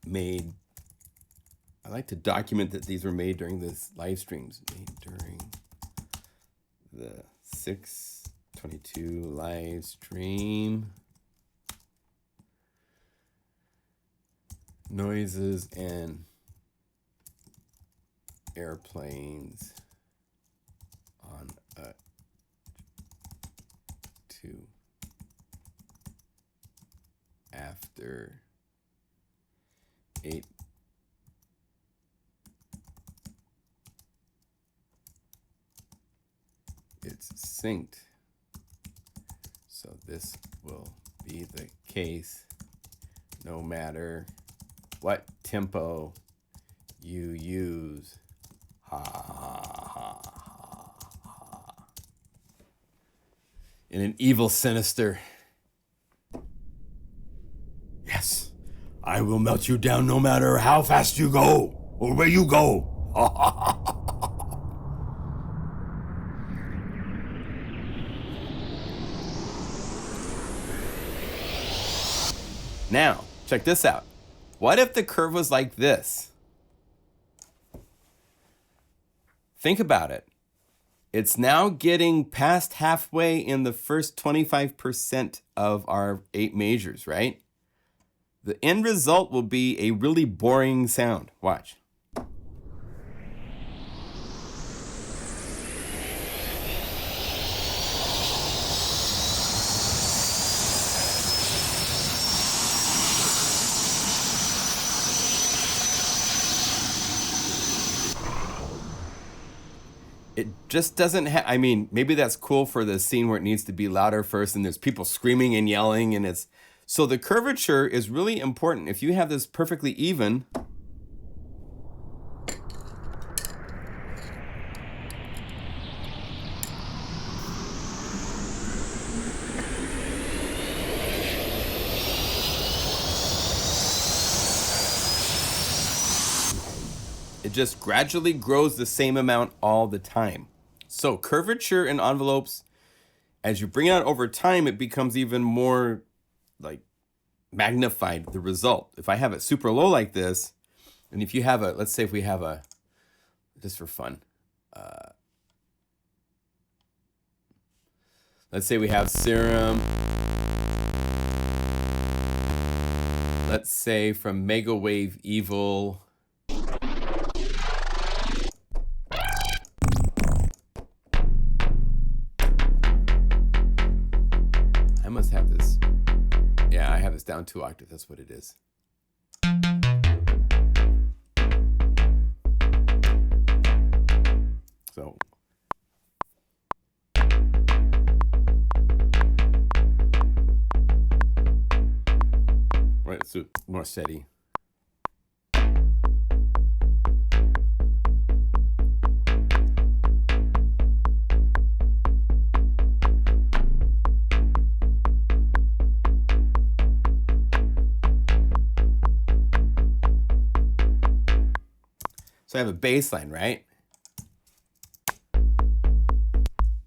Speaker 1: Made. I like to document that these were made during this live streams. Made during the 6/22 live stream. Noises and airplanes on a 2 after 8. It's synced, so this will be the case no matter what tempo you use. Ha ha ha ha ha. In an evil sinister. Yes, I will melt you down no matter how fast you go or where you go. Ha ha ha. Now, check this out. What if the curve was like this? Think about it. It's now getting past halfway in the first 25% of our 8 measures, right? The end result will be a really boring sound. Watch. It just doesn't have, I mean, maybe that's cool for the scene where it needs to be louder first and there's people screaming and yelling and it's, so the curvature is really important. If you have this perfectly even, it just gradually grows the same amount all the time. So curvature in envelopes, as you bring it out over time, it becomes even more like magnified, the result. If I have it super low like this, and if you have a, let's say if we have a, just for fun, let's say we have serum, let's say from Mega Wave Evil, I must have this. Yeah, I have this down 2 octaves. That's what it is. So Wait, let's do it more steady. So I have a bass line, right?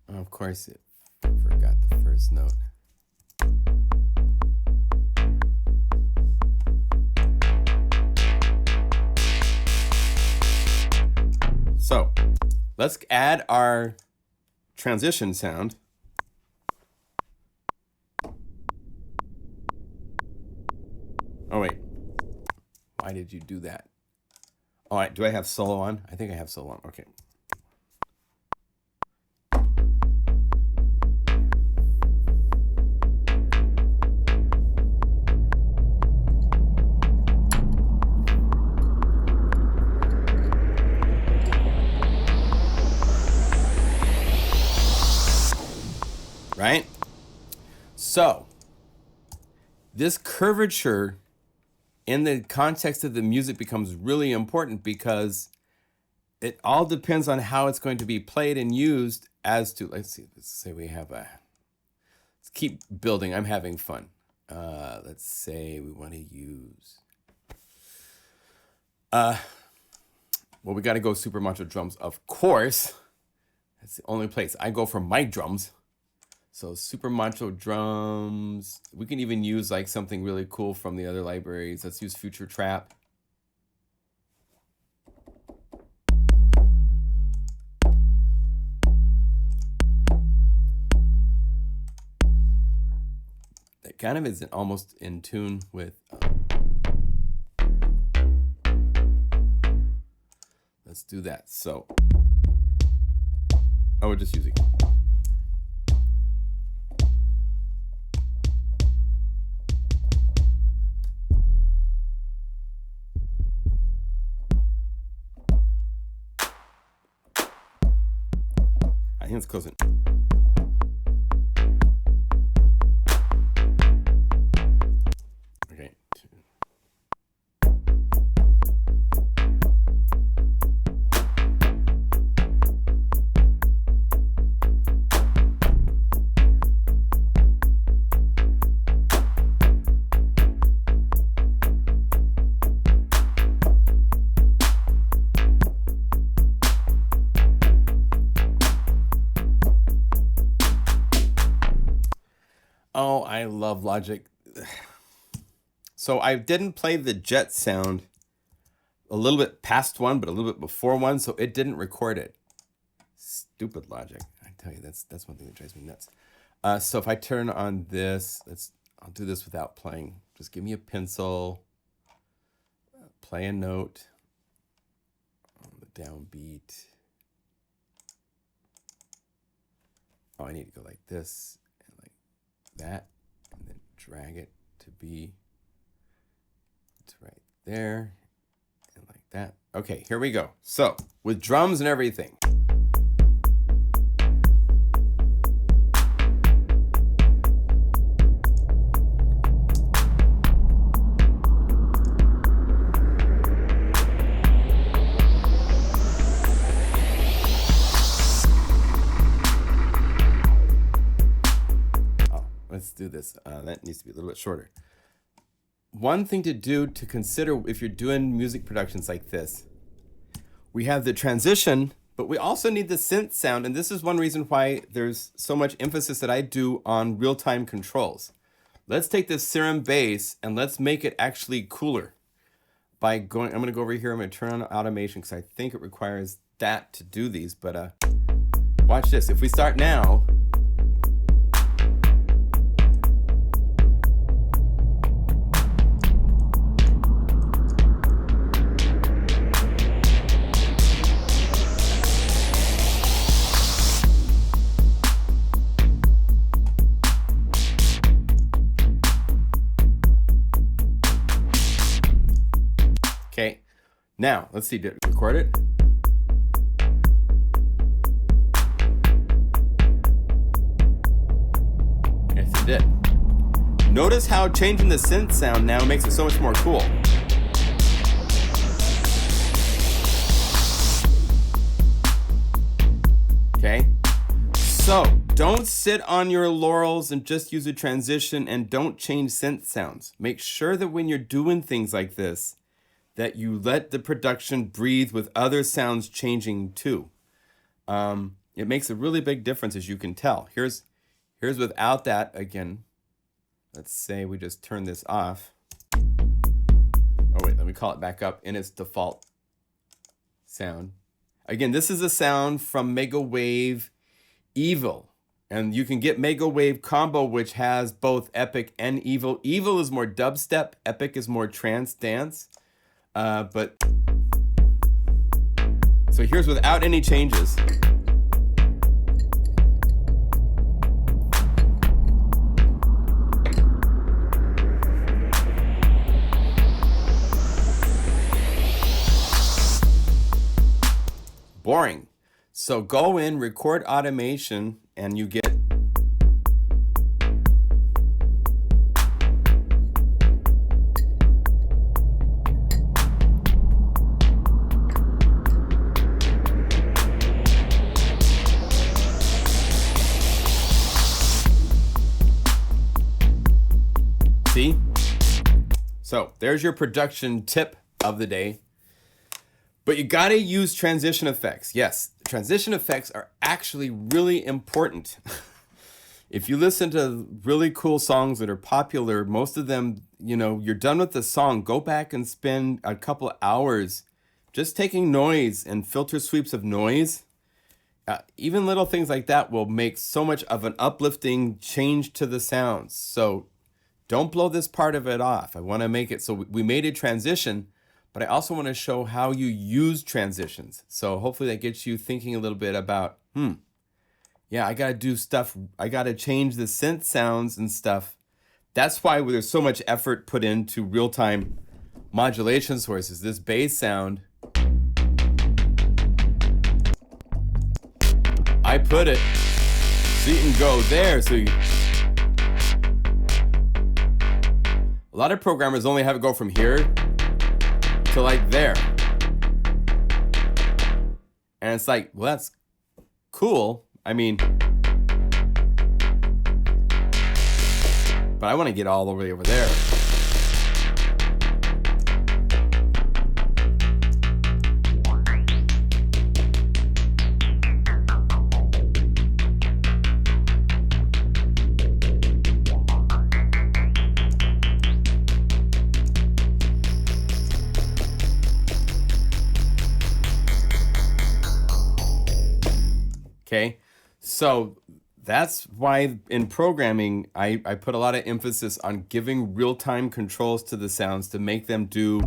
Speaker 1: Oh, of course, it forgot the first note. So let's add our transition sound. Oh, wait. Why did you do that? All right, do I have solo on? I think I have solo on. Okay. Right? So, this curvature in the context of the music becomes really important because it all depends on how it's going to be played and used as to, let's say we have let's keep building. I'm having fun. Let's say we want to use, well, we got to go super macho drums, of course. That's the only place. I go for mic drums. So super macho drums. We can even use like something really cool from the other libraries. Let's use Future Trap. That kind of is almost in tune with. Let's do that. So I would just use it. I think it's close. Okay. Oh, I love Logic. So I didn't play the jet sound a little bit past one, but a little bit before one, so it didn't record it. Stupid Logic. I tell you, that's one thing that drives me nuts. So if I turn on this, I'll do this without playing. Just give me a pencil, play a note on the downbeat. Oh, I need to go like this and like that, and then drag it to be right there and like that. Okay, here we go. So with drums and everything. Let's do this. That needs to be a little bit shorter. One thing to do to consider if you're doing music productions like this, we have the transition, but we also need the synth sound. And this is one reason why there's so much emphasis that I do on real-time controls. Let's take this Serum bass and let's make it actually cooler by going, I'm going to go over here. I'm going to turn on automation because I think it requires that to do these. But watch this. If we start now, okay, now let's see, did it record it? Yes, it did. Notice how changing the synth sound now makes it so much more cool. Okay? So, don't sit on your laurels and just use a transition, and don't change synth sounds. Make sure that when you're doing things like this, that you let the production breathe with other sounds changing too. It makes a really big difference, as you can tell. Here's without that again. Let's say we just turn this off. Oh wait, let me call it back up in its default sound. Again, this is a sound from Mega Wave Evil. And you can get Mega Wave Combo, which has both Epic and Evil. Evil is more dubstep, Epic is more trance dance. But so here's without any changes. Boring. So go in, record automation, and you get see? So there's your production tip of the day. But you gotta use transition effects. Yes, transition effects are actually really important. If you listen to really cool songs that are popular, most of them, you know, you're done with the song, go back and spend a couple hours just taking noise and filter sweeps of noise. Even little things like that will make so much of an uplifting change to the sounds. So don't blow this part of it off. I wanna make it so we made a transition, but I also want to show how you use transitions. So hopefully that gets you thinking a little bit about, yeah, I got to do stuff. I got to change the synth sounds and stuff. That's why there's so much effort put into real-time modulation sources. This bass sound, I put it so you can go there. A lot of programmers only have it go from here to like there. And it's like, well, that's cool. I mean, but I want to get all the way over there. Okay, so that's why in programming, I put a lot of emphasis on giving real-time controls to the sounds to make them do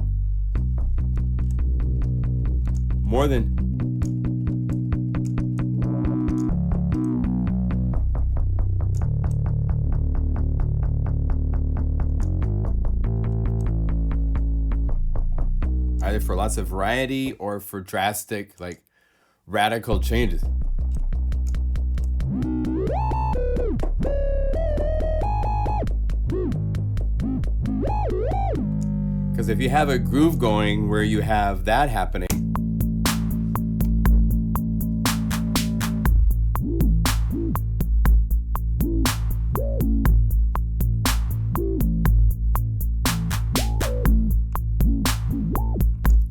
Speaker 1: more than either for lots of variety or for drastic, like radical changes. Because if you have a groove going where you have that happening,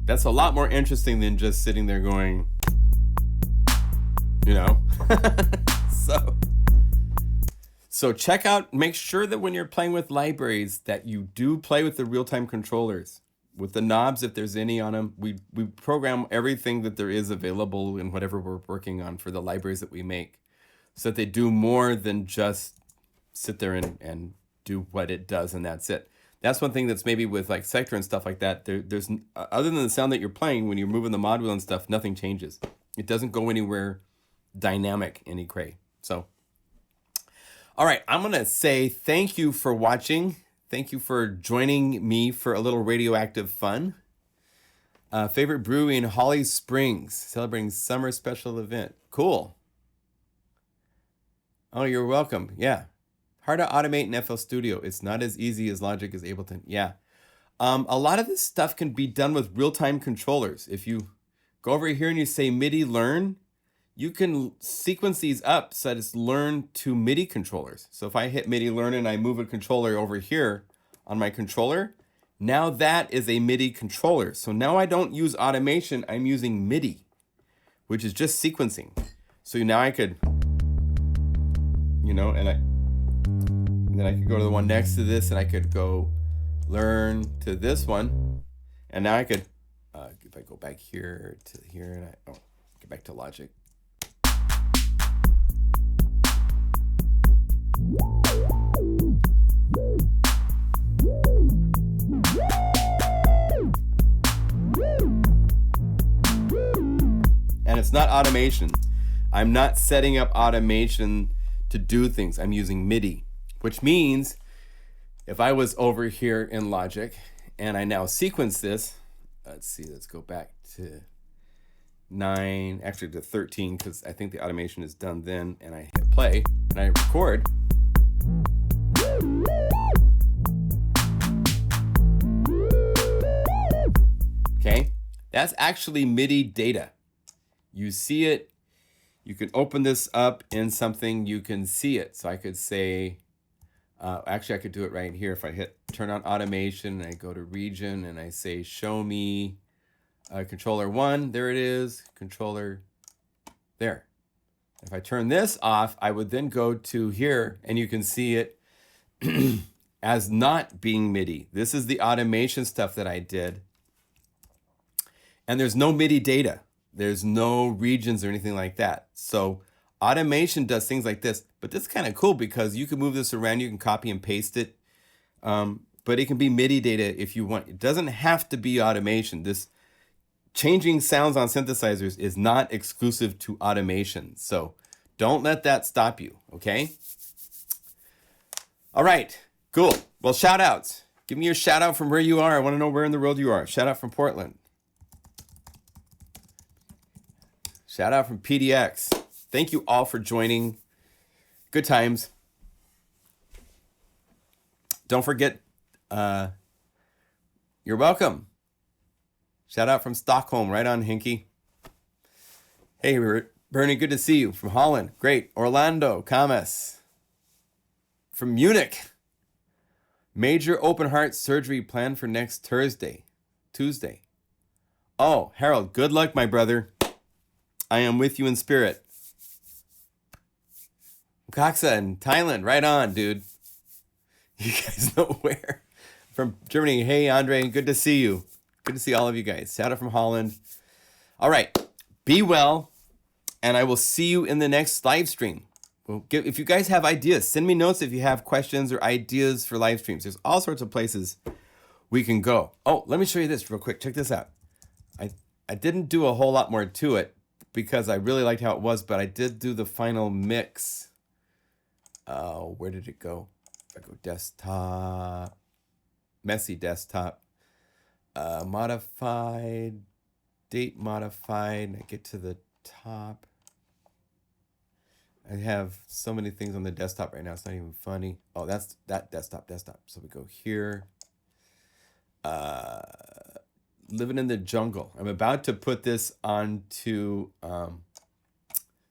Speaker 1: that's a lot more interesting than just sitting there going, you know. So check out, make sure that when you're playing with libraries that you do play with the real-time controllers, with the knobs if there's any on them. We program everything that there is available in whatever we're working on for the libraries that we make, so that they do more than just sit there and do what it does and that's it. That's one thing that's maybe with like Sector and stuff like that, there's other than the sound that you're playing, when you're moving the module and stuff, nothing changes. It doesn't go anywhere dynamic any cray. So all right, I'm going to say thank you for watching. Thank you for joining me for a little radioactive fun. Favorite brewery in Holly Springs, celebrating summer special event. Cool. Oh, you're welcome. Yeah. Hard to automate in FL Studio. It's not as easy as Logic is Ableton. Yeah. A lot of this stuff can be done with real-time controllers. If you go over here and you say MIDI learn, you can sequence these up so that it's learned to MIDI controllers. So if I hit MIDI learn and I move a controller over here on my controller, now that is a MIDI controller. So now I don't use automation, I'm using MIDI, which is just sequencing. So now I could, you know, and then I could go to the one next to this and I could go learn to this one. And now I could, if I go back here to here and get back to Logic. And it's not automation. I'm not setting up automation to do things. I'm using MIDI, which means if I was over here in Logic and I now sequence this, let's see, let's go back to 9, actually to 13, because I think the automation is done then, and I hit play and I record. Okay, that's actually MIDI data. You see it, you can open this up in something, you can see it. So I could say, actually I could do it right here. If I hit turn on automation and I go to region and I say, show me controller 1, there it is, controller there. If I turn this off, I would then go to here and you can see it as not being MIDI. This is the automation stuff that I did. And there's no MIDI data. There's no regions or anything like that. So automation does things like this, but this is kind of cool because you can move this around, you can copy and paste it, but it can be MIDI data if you want. It doesn't have to be automation. This changing sounds on synthesizers is not exclusive to automation. So don't let that stop you, okay? All right, cool. Well, shout outs. Give me your shout out from where you are. I want to know where in the world you are. Shout out from Portland. Shout out from PDX. Thank you all for joining. Good times. Don't forget, you're welcome. Shout out from Stockholm, right on, Hinky. Hey, Bernie, good to see you. From Holland, great. Orlando, Kamas. From Munich, major open heart surgery planned for next Tuesday. Oh, Harold, good luck, my brother. I am with you in spirit. Kaksa in Thailand, right on, dude. You guys know where. From Germany, hey, Andre, good to see you. Good to see all of you guys. Shout out from Holland. All right, be well, and I will see you in the next live stream. If you guys have ideas, send me notes if you have questions or ideas for live streams. There's all sorts of places we can go. Oh, let me show you this real quick. Check this out. I didn't do a whole lot more to it because I really liked how it was, but I did do the final mix. Where did it go? If I go desktop, messy desktop, modified, date modified, I get to the top. I have so many things on the desktop right now, it's not even funny. Oh, that's that desktop. So we go here. Living in the jungle. I'm about to put this onto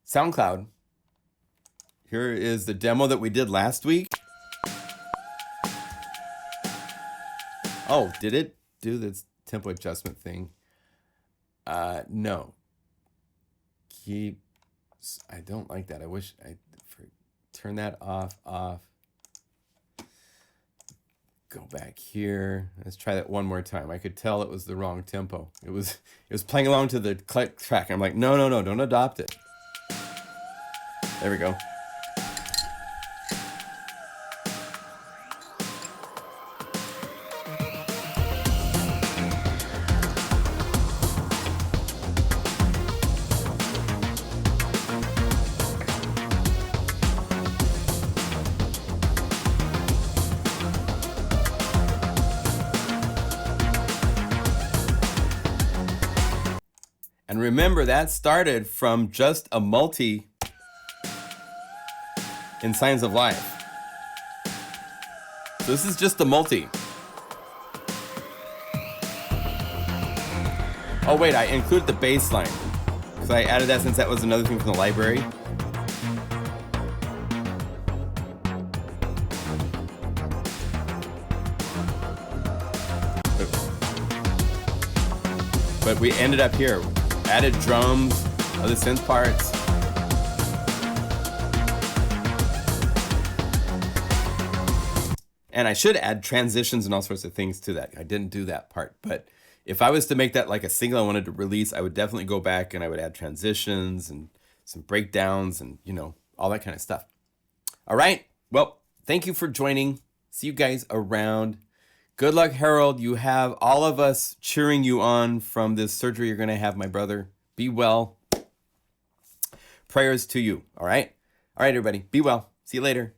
Speaker 1: SoundCloud. Here is the demo that we did last week. Oh, did it do this tempo adjustment thing? No. I don't like that. I wish turn that off. Go back here. Let's try that one more time. I could tell it was the wrong tempo. It was playing along to the click track. I'm like, no, don't adopt it. There we go. And remember, that started from just a multi in Science of Life. So this is just the multi. Oh wait, I included the bass line because I added that since that was another thing from the library. But we ended up here. Added drums, other synth parts. And I should add transitions and all sorts of things to that. I didn't do that part. But if I was to make that like a single I wanted to release, I would definitely go back and I would add transitions and some breakdowns and, you know, all that kind of stuff. All right. Well, thank you for joining. See you guys around. Good luck, Harold. You have all of us cheering you on from this surgery you're going to have, my brother. Be well. Prayers to you. All right? All right, everybody. Be well. See you later.